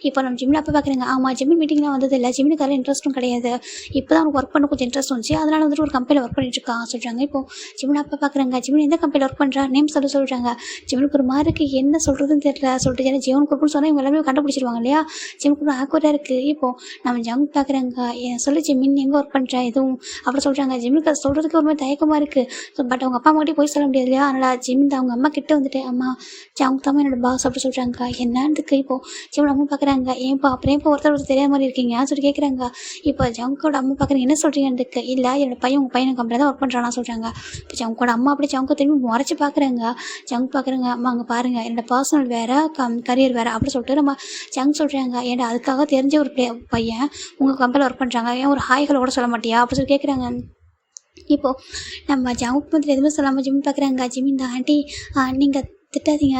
இப்போ நம்ம ஜிம்மில் அப்போ பார்க்குறாங்க, ஆமாம் ஜிம்மி மீட்டிங்லாம் வந்தது இல்லை, ஜிம்மினுக்கு அதில் இன்ட்ரெஸ்ட்டும் கிடையாது. இப்போ தான் அவனுக்கு ஒர்க் பண்ண கொஞ்சம் இன்ட்ரெஸ்ட் வந்துச்சு, அதனால் வந்துட்டு ஒரு கம்பெனியில் ஒர்க் பண்ணிட்டு இருக்கான் சொல்கிறாங்க. இப்போ ஜிம்மில் அப்போ பார்க்குறாங்க, ஜிம்மின் எந்த கம்பெனியில் ஒர்க் பண்ணுறா நேம் சொல்கிறாங்க. ஜிம்மினுக்கு ஒரு மாதிரிக்கு என்ன சொல்கிறதுன்னு தெரியல சொல்லிட்டு. ஏன்னா ஜீவன் குரூப்னு சொன்னால் இவங்க எல்லாமே கண்டுபிடிச்சிருவாங்க இல்லையா. ஜிம்முக்கு ஆக்வராக இருக்குது. இப்போது நம்ம ஜங்க் பார்க்குறாங்க, சொல்லி ஜிம்மின் எங்கே ஒர்க் பண்ணுறா எதுவும் அப்படி சொல்கிறாங்க. ஜிம்முக்கு அது சொல்கிறதுக்கு ஒரு மாதிரி தயக்கமாக இருக்குது. பட் அவங்க அப்பா அம்மாக்கிட்டே போய் சொல்ல முடியாது இல்லையா. அதனால் ஜிம்மின் அவங்க அம்மா கிட்டே வந்துட்டு, அம்மா ஜங்க் தான் என்னோட பாஸ் அப்படி சொல்கிறாங்க. என்னதுக்கு இப்போது ஜிம்மின் அம்மா பார்க்குறாங்க, ஏன்ப்பா அப்புறம் ஏன்ப்பா ஒருத்தர் தெரியாத மாதிரி இருக்கீங்க சொல்லி கேட்குறாங்க. இப்போ ஜங்கோட அம்மா பார்க்குறீங்க, என்ன சொல்கிறீங்கன்றதுக்கு. இல்லை என்னோட பையன் உங்கள் பையனை கம்பெனி தான் ஒர்க் பண்ணுறானா சொல்கிறாங்க. இப்போ ஜங்கோட அம்மா அப்படி ஜங்கு திரும்பி முறைச்சி பார்க்குறாங்க. ஜங்க் பார்க்குறாங்க, அம்மா அங்கே பாருங்கள் என்னோட பர்சனல் வேறு கரியர் வேறு அப்படி சொல்லிட்டு நம்ம ஜங்க் சொல்கிறாங்க. ஏன்னா அதுக்காக தெரிஞ்ச ஒரு பையன் உங்கள் கம்பெனியில் ஒர்க் பண்ணுறாங்க, ஏன் ஒரு ஹாய்களை கூட சொல்ல மாட்டியா அப்படி சொல்லி கேட்குறாங்க. இப்போது நம்ம ஜங்க் வந்துட்டு எதுவுமே சொல்லாமல் ஜிம் பார்க்குறாங்க. ஜிம் இந்த ஆண்டி நீங்கள் திட்டாதீங்க,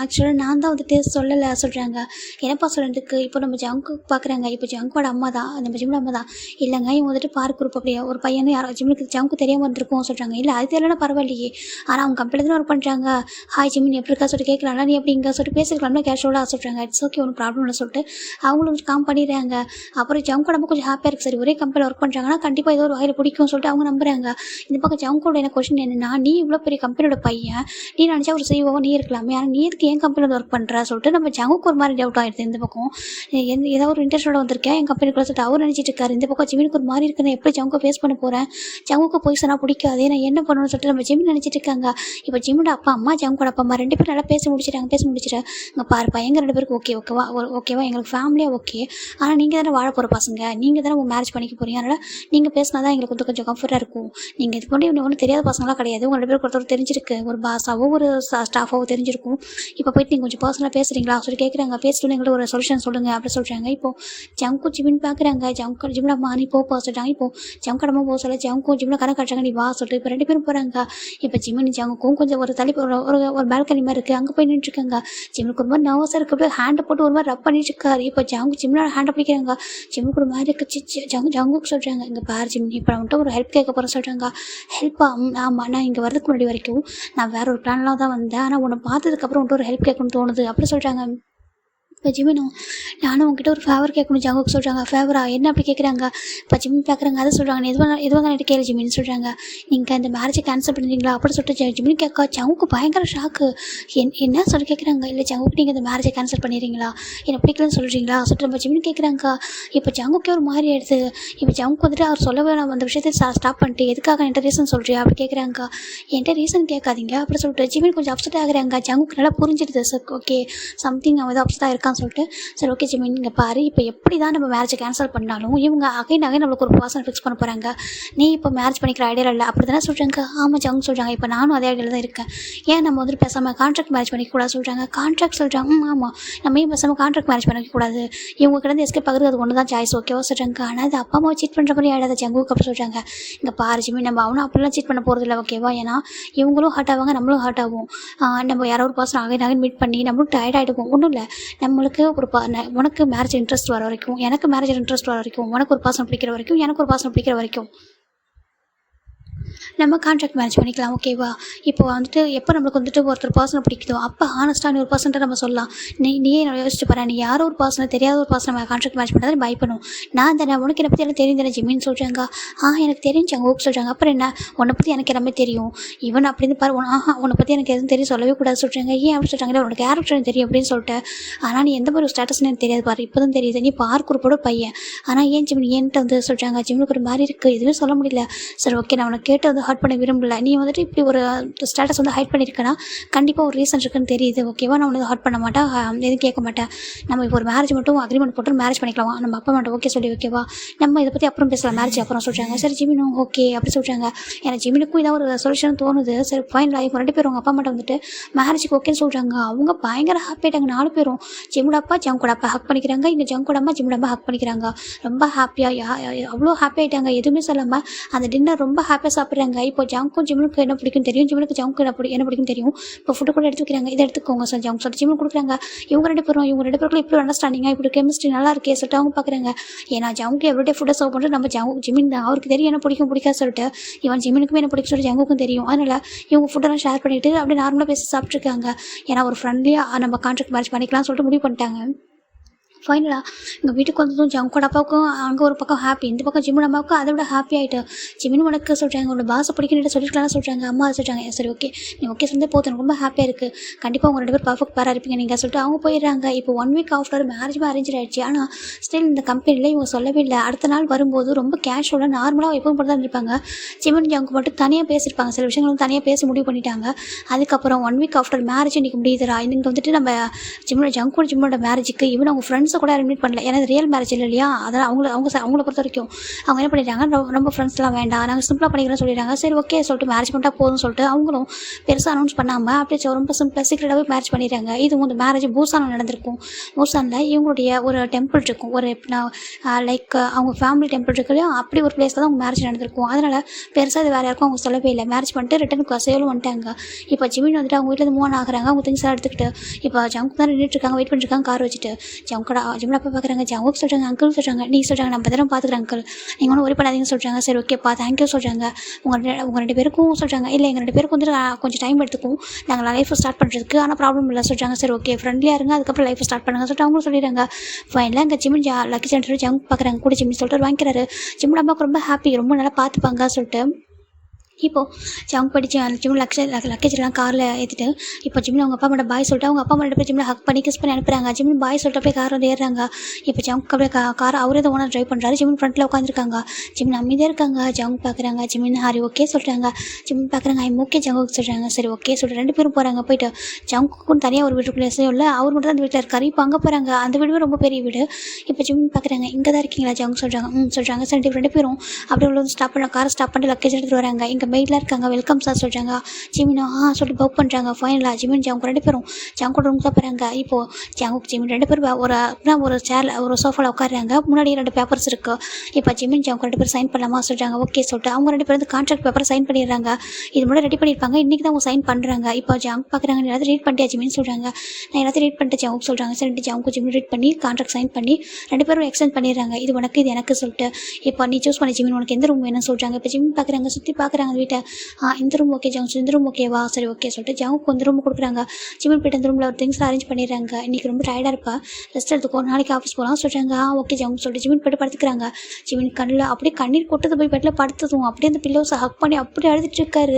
ஆக்சுவலாக நான் தான் வந்துட்டு சொல்லலை சொல்கிறாங்க. என்னப்பா சொல்கிறதுக்கு. இப்போ நம்ம ஜங்கு பார்க்குறாங்க. இப்போ ஜங்கோட அம்மா தான் நம்ம ஜிம்மோட அம்மா தான். இல்லைங்க இவங்க வந்துட்டு பார்க் குரூப் அப்படியே ஒரு பையன் யாரோ ஜிம்முக்கு ஜங்கு தெரியாமல் வந்திருக்கோம் சொல்கிறாங்க. இல்லை அது தெரியலனா பரவாயில்லையே, ஆனால் அவங்க கம்பெனி தான் ஒர்க் பண்ணுறாங்க. ஹாய் ஜிம்மின் எப்படி இருக்கா சொல்லிட்டு கேட்கலாம்ல, நீ எப்படி இங்கே சொல்லிட்டு பேசிக்கலாம்னா கேஷுவலாக சொல்கிறாங்க. இட்ஸ் ஓகே ஒன்றும் ப்ராப்ளம் இல்லை சொல்லிட்டு அவங்களும் காம் பண்ணிடுறாங்க. அப்புறம் ஜங்கோட அம்மா கொஞ்சம் ஹாப்பியாக இருக்குது. சரி ஒரே கம்பெனியில் ஒர்க் பண்ணுறாங்கன்னா கண்டிப்பாக ஏதோ ஒரு வகையில் பிடிக்கும்னு சொல்லிட்டு அவங்க நம்புறாங்க. இந்த பக்கம் ஜங்கோட என்ன கொஸ்டின் என்னன்னா, நீ இவ்வளோ பெரிய கம்பெனியோட பையன், நீ நினச்சா ஒரு செய்வோம் நீ இருக்கலாமே, ஆனால் நீ எதுக்கு என் கம்பெனியில் ஒர்க் பண்ணுற சொல்லிட்டு நம்ம ஜங்குக்கு ஒரு மாதிரி டவுட் ஆகிடுது. இந்த பக்கம் ஏதாவது ஒரு இன்ட்ரெஸ்டோட வந்திருக்கேன் என் கம்பெனிக்குள்ள சொல்லிட்டு அவர் நினச்சிட்டு இருக்காரு. இந்த பக்கம் ஜிமினுக்கு ஒரு மாதிரி இருக்குது, நான் எப்படி ஜங்குக்கு ஃபேஸ் பண்ண போகிறேன், ஜங்குக்கு போய் சொன்னால் பிடிக்காதே, நான் என்ன பண்ணணும்னு சொல்லிட்டு நம்ம ஜிமின் நினச்சிட்டு இருக்காங்க. இப்போ ஜிமினோட அப்பா அம்மா ஜங்கோட அப்பா அம்மா 2 பேரும் நல்லா பேசி முடிச்சிட்டு இங்கே பாரு பையங்க 2 பேருக்கு ஓகேவா எங்களுக்கு ஃபேமிலியாக ஓகே, ஆனால் நீங்கள் தானே வாழ போகிற பசங்க, நீங்கள் தானே மேரேஜ் பண்ணிக்க போகிறீங்க, அதனால் நீங்கள் பேசினா தான் எங்களுக்கு வந்து கொஞ்சம் கம்ஃபர்ட்டாக இருக்கும். நீங்கள் இது பண்ணி ஒன்றும் தெரியாத பசங்களாம் கிடையாது, உங்கள் 2 பேருக்கு ஒருத்தர் தெரிஞ்சிருக்கு, ஒரு பாஸாவோ ஒரு ஸ்டாஃபாவோ தெரிஞ்சிருக்கும். இப்போ போயிட்டு நீங்கள் கொஞ்சம் பர்சனலாக பேசுகிறீங்களா சொல்லி கேட்குறாங்க. பேசிட்டு எங்கள்கிட்ட ஒரு சொல்யூஷன் சொல்லுங்கள் அப்படி சொல்கிறாங்க. இப்போது ஜங்கு ஜிமின் பார்க்குறாங்க. ஜிம்மில் அம்மா நீ போக சொல்லிட்டாங்க. இப்போது ஜங்கடமா போக சொல்ல ஜங்கும் ஜிம்மில் கணக்கு காட்டுறாங்க, நீ வா சொல்லிட்டு இப்போ 2 பேரும் போகிறாங்க. இப்போ ஜிமின் ஜங்குக்கும் கொஞ்சம் ஒரு தள்ளி ஒரு பால்கனி மாதிரி இருக்குது, அங்கே போய் நின்றுருக்காங்க. ஜிம்முக்கு ஒரு மாதிரி நர்வஸாக இருக்குது, அப்படியே ஹேண்டை போட்டு ஒரு மாதிரி ரப் பண்ணிட்டு இருக்காரு. இப்போ ஜங்கு ஜிம்மில் ஹேண்டை பிடிக்கிறாங்க. ஜிம்முக்கு ஒரு மாதிரி இருக்குது. ஜங்குக்கு சொல்கிறாங்க, இங்கே பாரு ஜிம் இப்போ வந்துட்டு ஒரு ஹெல்ப் கேட்க போகிறேன் சொல்கிறாங்க. ஹெல்ப்பா? ஆமாம், நான் இங்கே வரதுக்கு முன்னாடி வரைக்கும் நான் வேறு ஒரு பிளான்லாம் தான் வந்தேன், ஆனால் உன்னை பார்த்ததுக்கப்புறம் வந்துட்டு ஒரு ஹெல்ப் கேட்கணும்னு தோணுது அப்படி சொல்கிறாங்க. இப்போ ஜிமினும் நானும் உங்ககிட்ட ஒரு ஃபேவர் கேட்கணும் ஜங்குக்கு சொல்கிறாங்க. ஃபேவரா என்ன அப்படி கேட்குறாங்க. இப்போ ஜிமின் பார்க்குறாங்க, அதை சொல்கிறாங்க, எதுவாக தான் எனக்கு கேளு ஜிமின்னு சொல்கிறாங்க. நீங்கள் இந்த மேரேஜை கேன்சல் பண்ணுறீங்களா அப்படி சொல்லிட்டு ஜிமின் கேட்க ஜங்குக்கு பயங்கர ஷாக்கு. என்ன சொல்லி கேட்குறாங்க. இல்லை ஜங்குக்கு நீங்கள் இந்த மேரேஜை கேன்சல் பண்ணிடுறீங்களா, என்ன பிடிக்கலன்னு சொல்கிறீங்களா சொல்லிட்டு நம்ம ஜிமின் கேட்குறாங்க. இப்போ ஜங்குக்கே ஒரு மாதிரி ஆயிடுது. இப்போ ஜங்குக்கு வந்துட்டு அவர் சொல்லவே நம்ம அந்த விஷயத்தை ஸ்டாப் பண்ணிட்டு எதுக்காக என்கிட்ட ரீசன் சொல்கிறியா அப்படி கேட்குறாங்க. என்கிட்ட ரீசன் கேட்காதீங்க அப்படி சொல்லிட்டு ஜிமின் கொஞ்சம் அப்செட் ஆகுறாங்க. ஜங்குக்கு நல்லா புரிஞ்சிடுது. சார் ஓகே சம்திங் அவன் ஏதோ அப்செட்டாக இருக்கான்னு சொல்லிட்டு சரி ஓகே ஜிமின் இங்கே பாரு, இப்போ எப்படி தான் நம்ம மேரேஜை கேன்சல் பண்ணாலும் இவங்க அகைன் நம்மளுக்கு ஒரு பர்சன் ஃபிக்ஸ் பண்ண போகிறாங்க, நீ இப்போ மேரேஜ் பண்ணிக்கிற ஐடியா இல்லை அப்படி தானே சொல்கிறாங்க. ஆமாம் ஜங்கு சொல்கிறாங்க. இப்போ நானும் அதே ஐடியாவில் தான் இருக்கேன், ஏன் நம்ம வந்துட்டு பேசாமல் கான்ட்ராக்ட் மேரேஜ் பண்ணிக்கூடாது சொல்கிறாங்க. கான்ட்ராக்ட் சொல்கிறாங்க. ஆமாம் நம்ம ஏன் பேசாமல் கான்ட்ராக்ட் மேரேஜ் பண்ணிக்கூடாது, இவங்க கிட்ட எஸ்கேப் ஆகுறது அது ஒன்று தான் சாய்ஸ் ஓகேவா சொல்கிறாங்க. ஆனால் அது அப்பா அம்மா சீட் பண்ணுற மாதிரி ஆகிடாத ஜங்குக்கு அப்படி சொல்கிறாங்க. இங்கே பாரு ஜிமின் நம்ம அவனும் அப்படிலாம் சீட் பண்ண போகிறது இல்லை ஓகேவா, ஏன்னா இவங்களும் ஹர்ட் ஆவாங்க நம்மளும் ஹர்ட் ஆகும். நம்ம யாரோ ஒரு பர்சன் அகைன் மீட் பண்ணி நம்மளும் டயர்ட் ஆகிடுவோம். ஒன்றும் இல்லை, நம்மளுக்கு ஒரு உனக்கு மேரேஜ் இன்ட்ரெஸ்ட் வர வரைக்கும் எனக்கு மேரேஜ் இன்ட்ரெஸ்ட் வர வரைக்கும் உனக்கு ஒரு பர்சன் பிடிக்கிற வரைக்கும் எனக்கு ஒரு பர்சன் பிடிக்கிற வரைக்கும் நம்ம கான்ட்ராக்ட் மேரேஜ் பண்ணிக்கலாம் ஓகேவா. இப்போ வந்துட்டு எப்போ நம்மளுக்கு வந்துட்டு ஒருத்தர் பர்சனை பிடிக்குதோ அப்போ ஹானஸ்ட்டாக ஒரு பர்சன்ட்டை நம்ம சொல்லலாம். நீயே நான் யோசிச்சு பாரு, நீ யாரோ ஒரு பர்சனை தெரியாத ஒரு பர்சனை நம்ம கான்ட்ராக்ட் மேரேஜ் பண்ணுறது பயப்படும். நான் தானே உனக்கு என்னை பற்றி எல்லாம் தெரியும் தானே ஜிமின்னு சொல்கிறாங்க. எனக்கு தெரிஞ்சாங்க ஓகே சொல்கிறாங்க. அப்புறம் என்ன உன்னை பற்றி எனக்கு எல்லாமே தெரியும் இவன் அப்படின்னு பாரு, உன்னை பற்றி எனக்கு எதுவும் தெரியும் சொல்லவே கூடாது சொல்கிறாங்க. ஏன் அப்படி சொல்கிறாங்க, உனக்கு கேரக்டர் தெரியும் அப்படின்னு சொல்லிட்டு. ஆனால் நீ எந்த மாதிரி ஒரு ஸ்டேட்டஸ்னு எனக்கு தெரியாது பாரு, இப்போ தான் தெரியுது நீ பார்க் குரூப்போட பையன். ஆனால் ஏன் ஜிமின் ஏன்ட்டு வந்து சொல்கிறாங்க. ஜிம்முக்கு ஒரு மாதிரி இருக்குது எதுவுமே சொல்ல முடியல. சரி ஓகே நான் உனக்கு ஸ்டேட்டை வந்து ஹர்ட் பண்ண விரும்பல. நீ வந்துட்டு இப்படி ஒரு ஸ்டேட்டஸ் வந்து ஹைட் பண்ணியிருக்கேன்னா கண்டிப்பாக ஒரு ரீசன் இருக்குன்னு தெரியுது, ஓகேவா? நான் உனக்கு ஹர்ட் பண்ண மாட்டேன், எதுவும் கேட்க மாட்டேன். நம்ம இப்போ ஒரு மேரேஜ் மட்டும் அக்ரிமெண்ட் போட்டு மேரேஜ் பண்ணிக்கலாம், நம்ம அப்பா மட்டும் ஓகே சொல்லி, ஓகேவா? நம்ம இதை பற்றி அப்புறம் பேசலாம், மேரேஜ் அப்புறம் சொல்கிறாங்க. சரி ஜிமினும் ஓகே அப்படி சொல்கிறாங்க. எனக்கு ஜிமினுக்கும் இதான் ஒரு சொல்யூஷன் தோணுது. சரி ஃபைனலாக இவங்க 2 பேரும் அவங்க அப்பா மட்டும் வந்துட்டு மேரேஜுக்கு ஓகேன்னு சொல்கிறாங்க. அவங்க பயங்கர ஹாப்பி ஆகிட்டாங்க 4 பேரும். ஜிம்முட அப்பா ஜங்கோட அப்பா ஹக் பண்ணிக்கிறாங்க, இங்கே ஜங்கோட அம்மா ஜிம்முட அம்மா ஹக் பண்ணிக்கிறாங்க. ரொம்ப ஹாப்பியாக அவ்வளோ ஹாப்பி ஆகிட்டாங்க, எதுவுமே சொல்லாமல். அந்த டின்னர் ரொம்ப ஹாப்பியாக சாப்பிட்றாங்க. இப்போ ஜங்க்கும் ஜிம்முக்கு என்ன பிடிக்கும் தெரியும், ஜிம்முக்கு ஜங்க்கு என்ன பிடிக்கும் தெரியும். இப்போ ஃபுட்டு கூட எடுத்து வைக்கிறாங்க, இதை எடுத்துக்கோங்க சார் ஜங்க் சொல்லிட்டு ஜிம்முக்கு கொடுக்குறாங்க. இவங்க 2 பேருக்குள்ள இப்படி அண்டர்ஸ்டாண்டிங்காக இப்படி கெமிஸ்ட்ரி நல்லா இருக்கே சொல்லிட்டு அவங்க பார்க்குறாங்க. ஏன்னா ஜங்க்கு எவ்ரிடே ஃபுட்டை சர்வ் பண்ணுறது நம்ம ஜிமின் தான், அவருக்கு தெரியும் என்ன பிடிக்காது சொல்லிட்டு. இவன் ஜிமினுக்குமே என்ன பிடிக்கும் சொல்லிட்டு ஜங்குக்கும் தெரியும். அதனால் இவங்க ஃபுட்டெல்லாம் ஷேர் பண்ணிவிட்டு அப்படியே நார்மலாக பேசி சாப்பிட்ருக்காங்க. ஏன்னா ஒரு ஃப்ரெண்ட்லியாக நம்ம கான்ட்ராக்ட் மேரேஜ் பண்ணிக்கலாம்னு சொல்லிட்டு முடிவு பண்ணிட்டாங்க. ஃபைனலாக எங்கள் வீட்டுக்கு வந்ததும் ஜங்கோட அப்பாவுக்கும் அங்கே ஒரு பக்கம் ஹாப்பி, இந்த பக்கம் ஜிம்முட அம்மாவுக்கும் அதை விட ஹாப்பி ஆகிட்டு. ஜிமின் உனக்கு சொல்கிறாங்க, உங்களோட பாஸை பிடிக்கணுட்டு சொல்லிக்கலாம்னு சொல்கிறாங்க. அம்மா அதை சொல்கிறாங்க. சரி ஓகே நீ ஓகே சொன்னதே போதும், எனக்கு ரொம்ப ஹாப்பியாக இருக்குது, கண்டிப்பாக உங்கள் 2 பேர் பர்ஃபெக்ட் பேராக இருப்பீங்க நீங்கள் சொல்லிட்டு அவங்க போயிடுறாங்க. இப்போ 1 வீக் ஆஃப்டர் மேரேஜுமே அரேஞ்ச் ஆகிடுச்சு. ஆனால் ஸ்டில் இந்த கம்பெனியில் இவங்க சொல்லவே இல்லை. அடுத்த நாள் வரும்போது ரொம்ப கேஷுவலாக நார்மலாக எப்பவும் போட்டு தான் இருந்திருப்பாங்க. ஜிமின் ஜங்கு மட்டும் தனியாக பேசியிருப்பாங்க, சில விஷயங்களும் தனியாக பேசி முடிவு பண்ணிட்டாங்க. அதுக்கப்புறம் 1 வீக் ஆஃப்டர் மேரேஜ் இன்றைக்கி முடியுதுரா. இன்றைக்கி வந்துட்டு நம்ம ஜிம்மோட மேரேஜுக்கு ஈவன் அவங்க ஃப்ரெண்ட்ஸை கூட இன்வைட் பண்ணல, ஏன்னா ரியல் மேரேஜ் இல்லை இல்லையா? அதனால் அவங்கள பொறுத்த வரைக்கும் அவங்க என்ன பண்ணிட்டாங்க, ரொம்ப ஃப்ரெண்ட்ஸ்லாம் வேண்டாம், நாங்கள் சிம்பிளாக பண்ணிக்கிறோன்னு சொல்லிடுறாங்க. சரி ஓகே சொல்லிட்டு மேரேஜ் பண்ணிட்டா போதும்னு சொல்லிட்டு அவங்களும் பெருசாக அனௌன்ஸ் பண்ணாமல் அப்படியே ரொம்ப சிம்பிளாக சீக்கிரட்டாகவே மேரேஜ் பண்ணிடுறாங்க. இதுவும் இந்த மேரேஜ் பூசானில் நடந்திருக்கும். பூசானில் இவங்களுடைய ஒரு டெம்பிள் இருக்கும், ஒரு லைக் அவங்க ஃபேமிலி டெம்பிள் இருக்கு இல்லையா, அப்படி ஒரு பிளேஸில் தான் அவங்க மேரேஜ் நடந்திருக்கும். அதனால் பெருசாக இது வேறு யாருக்கும் அவங்க சொல்லவே இல்லை. மேரேஜ் பண்ணிட்டு ரிட்டனுக்கு சேலும் வந்துட்டாங்க. இப்போ ஜிமின் வந்துட்டு அவங்க வீட்டில் மூவ் ஆகுறாங்க, அவங்க திங்ஸ் எல்லாம் எடுத்துக்கிட்டு. இப்போ ஜங்கு தான் நின்றுட்டு இருக்காங்க, வெயிட் பண்ணிருக்காங்க கார் வச்சுட்டு. ஜிம்மில் அப்போ பார்க்குறாங்க, ஜங்குக்கு சொல்கிறாங்க, அங்கிள் சொல்கிறாங்க, நீங்கள் சொல்கிறாங்க நம்ம பத்திரம் பார்த்துக்குறேன் அங்கிள், நீங்கள் ஒன்றும் ஒரி பண்ணாதீங்கன்னு சொல்கிறாங்க. சரி ஓகேப்பா தேங்க்யூ சொல்கிறாங்க. உங்கள் 2 பேருக்கும் சொல்கிறாங்க, இல்லை எங்கள் 2 பேருக்கும் வந்துட்டு கொஞ்சம் டைம் எடுத்துக்கும் நாங்கள் லைஃப்பை ஸ்டார்ட் பண்ணுறதுக்கு, ஆனால் ப்ராப்ளம் இல்லை சொல்கிறாங்க. சரி ஓகே ஃப்ரெண்ட்லியாக இருங்க, அதுக்கப்புறம் லைஃப்பை ஸ்டார்ட் பண்ணுங்க சொல்லிட்டு அவங்களும் சொல்லிடுறாங்க. ஃபைனலாக இங்கே ஜிமின் லக்கி சென்டர் ஜங்க் பார்க்குறாங்க, கூட ஜிமின் சொல்லிட்டு வாங்கிக்கிறாரு. ஜிம்மில் அம்மாவுக்கு ரொம்ப ஹாப்பி, ரொம்ப நல்லா பார்த்துப்பாங்க சொல்லிட்டு. இப்போது ஜங்க் படித்து அந்த ஜிம்மில் லக்கேஜ்லாம் காரில் ஏற்றிட்டு இப்போ ஜிம்மில் அவங்க அப்பா அம்மா பாய் சொல்லிட்டு அவங்க அப்பா அம்மா 2 பேர் ஜிம்மில் ஹக் பண்ணி கிஸ் பண்ணி அனுப்புகிறாங்க. ஜிம்மில் பாய் சொல்லிட்டு அப்படியே கார் வந்து ஏறுறாங்க. இப்போ ஜங்க் அப்படியே கார் அவரே தான் ஓனர் ட்ரைவ் பண்ணுறாரு. ஜிம்மின் ஃப்ரண்ட்டில் உட்காந்துருக்காங்க. ஜிம்மில் அமைதியாக இருக்காங்க. ஜங்க் பார்க்குறாங்க, ஜிம்மின் ஹாரி ஓகே சொல்கிறாங்க. ஜிம்மின் பார்க்குறாங்க, ஐம் ஓகே ஜங்குக்கு சொல்கிறாங்க. சரி ஓகே சொல்லிட்டு 2 பேரும் போகிறாங்க. போயிட்டு ஜங்குக்கும் தனியாக ஒரு வீட்டு பிளேஸும் இல்லை, அவர் மட்டும் தான் அந்த வீட்டில் இருக்காரு. இப்போ அங்கே போகிறாங்க, அந்த வீடுமே ரொம்ப பெரிய வீடு. இப்போ ஜிம்மின் பார்க்குறாங்க, இங்கே தான் இருக்கீங்களா ஜங்க் சொல்கிறாங்க. சொல்கிறாங்க. சரி 2 பேரும் அப்படியே உள்ள ஸ்டாப் பண்ண காரை ஸ்டாப் பண்ணிட்டு லக்கேஜ் எடுத்துகிட்டு வராங்க. இங்கே மெயிலாக இருக்காங்க, வெல்கம் சார் சொல்கிறாங்க. ஜிமினோ சொல்லிட்டு பவுக் பண்ணுறாங்க. ஃபைனலாக ஜிமின் ஜங்கு 2 பேரும் ஜங்கோட ரூம் தான் போகிறாங்க. இப்போது ஜங்கு ஜிமின் 2 பேரும் ஒரு சேரில் ஒரு சோஃபாவில் உட்காடுறாங்க. முன்னாடி 2 பேப்பர்ஸ் இருக்குது. இப்போ ஜிமின் ஜங்கு 2 பேர் சைன் பண்ணலாமா சொல்கிறாங்க. ஓகே சொல்லிட்டு அவங்க 2 பேர் வந்து கான்ட்ராக்ட் பேப்பர் சைன் பண்ணிடுறாங்க. இது முன்னாடி ரெடி பண்ணியிருப்பாங்க, இன்றைக்கி தான் அவங்க சைன் பண்ணுறாங்க. இப்போ ஜங்கு பார்க்குறாங்க, எல்லாத்தையும் ரீட் பண்ணிட்டே ஜிமின் சொல்கிறாங்க. நான் எல்லாத்தையும் ரீட் பண்ணிட்டு ஜங்கு சொல்கிறாங்க. சரி ஜங்கு ஜிமின் ரீட் பண்ணி கான்ட்ராக்ட் சைன் பண்ணி 2 பேரும் எக்ஸ்டெண்ட் பண்ணிடுறாங்க. இது உனக்கு இது எனக்கு சொல்லிட்டு. இப்போ நீ சூஸ் பண்ணி ஜிமின் உனக்கு எந்த ரூம் வேணும்னு சொல்கிறாங்க. இப்போ ஜிமின் பார்க்குறாங்க, சுற்றி பார்க்குறாங்க வீட்டை. இந்த ரூம் ஓகே ஜங்கு, இந்த ரூம் ஓகேவா சரி ஓகே சொல்லிட்டு ஜங்குக்கு வந்து ரூம் கொடுக்குறாங்க. ஜிமின் போய்ட்டு அந்த ரூமில் ஒரு திங்ஸ் அரேஞ்ச் பண்ணிடுறாங்க. இன்றைக்கி ரொம்ப டயர்டாக இருப்பா, ரெஸ்ட் எடுத்துக்கோ, நாளைக்கு ஆஃபீஸ் போகலாம் சொல்கிறாங்க. ஓகே ஜங்கு சொல்லிட்டு ஜிமின் போய்ட்டு படுத்துக்கிறாங்க. ஜிமின் கண்ணில் அப்படியே கண்ணீர் கொட்டது, போய் பெட்டில் படுத்ததும் அப்படியே அந்த பில்லோஸை ஹக் பண்ணி அப்படியே அழுதுட்டு இருக்காரு.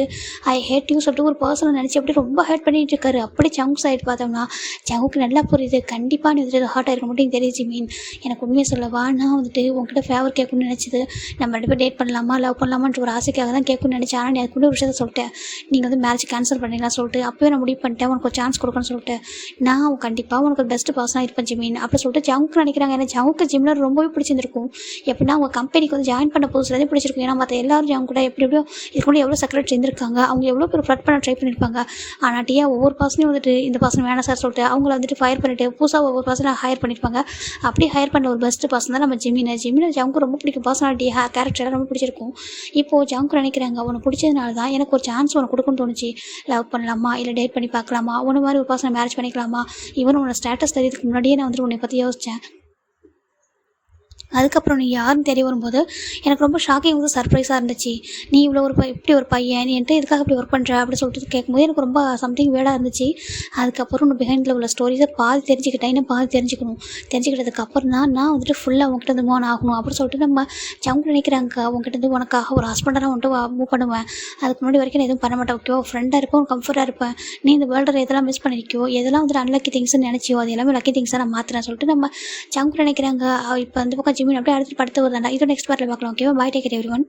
ஐ ஹேட் யூ சொல்லிட்டு ஒரு பர்சனை நினச்சி அப்படியே ரொம்ப ஹேட் பண்ணிட்டு இருக்காரு. அப்படி ஜங்கு சைடு பார்த்தோம்னா ஜங்குக்கு நல்லா புரியுது, கண்டிப்பாக நீ வந்துட்டு ஹார்ட் ஆகிருக்க மட்டும் தெரியுது ஜிமின். எனக்கு உண்மையை சொல்லவா, நான் வந்துட்டு உங்ககிட்ட ஃபேவர் கேட்கணும்னு நினச்சது, நம்ம 2 பேர் டேட் பண்ணலாமா லவ் பண்ணலாமான்ற ஒரு ஆசைக்காக தான் கேட்கணும்னு நினச்சேன். ஆனால் நீ அதுக்குள்ளே ஒரு விஷயத்தை சொல்லிட்டேன், நீங்கள் வந்து மேரேஜ் கேன்சல் பண்ணிடலாம் சொல்லிட்டு. அப்போயே நான் முடிவு பண்ணிட்டேன், உனக்கு ஒரு சான்ஸ் கொடுக்கணும்னு சொல்லிட்டு. நான் கண்டிப்பாக உனக்கு பெஸ்ட் பர்சனாக இருப்பேன் ஜிமின் அப்படி சொல்லிட்டு ஜங்குக்கு நினைக்கிறாங்க. ஏன்னா ஜங்குக்கு ஜிம்மில் ரொம்பவே பிடிச்சிருந்துருக்கும். எப்படின்னா அவங்க கம்பெனிக்கு வந்து ஜாயின் பண்ண புதுசுலேருந்து பிடிச்சிருக்கும். ஏன்னா மற்ற எல்லாரும் ஜங்கு கூட எப்படியோ இதுக்கு கூட எவ்வளோ செக்ரட்டரி இருந்திருக்காங்க, அவங்க எவ்வளோ பேர் ஃப்ளட் பண்ண ட்ரை பண்ணியிருப்பாங்க. ஆனால் டியா ஒவ்வொரு பர்சனையும் வந்துட்டு இந்த பர்சன் வேணாம் சார் சொல்லிட்டு அவங்கள வந்துட்டு ஃபயர் பண்ணிவிட்டு புதுசாக ஒவ்வொரு பர்சனை ஹையர் பண்ணியிருப்பாங்க. அப்படி ஹையர் பண்ண ஒரு பெஸ்ட் பர்சன் தான் நம்ம ஜிமின் ஜங்கு ரொம்ப பிடிக்கும், பர்சனாலிட்டி கேரக்டர் ரொம்ப பிடிச்சிருக்கும். இப்போது ஜங்கு நினைக்கிறாங்க, உனக்கு பிடிச்சதுனால தான் எனக்கு ஒரு சான்ஸ் உனக்கு கொடுக்கணும்னு தோணுச்சு, லவ் பண்ணலாமா இல்லை டேட் பண்ணி பார்க்கலாமா, உன்ன மாதிரி ஒரு பர்சனை மேரேஜ் பண்ணிக்கலாமா, ஈவன் உன்னோட ஸ்டேட்டஸ் தெரியறதுக்கு முன்னாடியே நான் வந்துட்டு உன்னை பற்றி யோசித்தேன். அதுக்கப்புறம் நீ யாருன்னு தெரிய வரும்போது எனக்கு ரொம்ப ஷாக்கிங் வந்து சர்ப்ரைஸாக இருந்துச்சு. நீ இவ்வளோ இப்படி ஒரு பையன், நீ என்கிட்ட எதுக்காக இப்படி ஒர்க் பண்ணுற அப்படி சொல்லிட்டு கேட்கும்போது எனக்கு ரொம்ப சம்திங் வேடாக இருந்துச்சு. அதுக்கப்புறம் நான் பிஹைண்டில் உள்ள ஸ்டோரிஸை பாதி தெரிஞ்சுக்கிட்டேன், இன்னும் பாதி தெரிஞ்சுக்கிட்டதுக்கப்புறம் தான் நான் வந்துட்டு ஃபுல்லாக உங்ககிட்ட வந்து மூவ் ஆகணும் அப்படின்னு சொல்லிட்டு நம்ம ஜங்கு நினைக்கிறாங்க. உங்ககிட்ட வந்து உனக்காக ஒரு ஹஸ்பண்டாக வந்துட்டு மூவ் பண்ணுவேன், அதுக்கு முன்னாடி வரைக்கும் நான் எதுவும் பண்ண மாட்டேன், ஓகேவோ ஃப்ரெண்டாக இருப்பேன், கம்ஃபர்ட்டாக இருப்பேன். நீ இந்த வேர்ல்டில் எதெல்லாம் மிஸ் பண்ணியிருக்கியோ, எதெல்லாம் வந்துட்டு அன்லக்கி திங்ஸ்ன்னு நினச்சியோ அது எல்லாமே லக்கி திங்ஸாக நான் மாற்றுறேன் சொல்லிட்டு நம்ம ஜங்கு நினைக்கிறாங்க. இப்போ அந்த பக்கம் ஜிமின் அப்படியே அடுத்து படுத்து வருதாண்டா. இது நெக்ஸ்ட் பார்ட்டில் பார்க்கலாம். ஓகேவா, பாய், டேக் கேர் எவ்ரிவன்.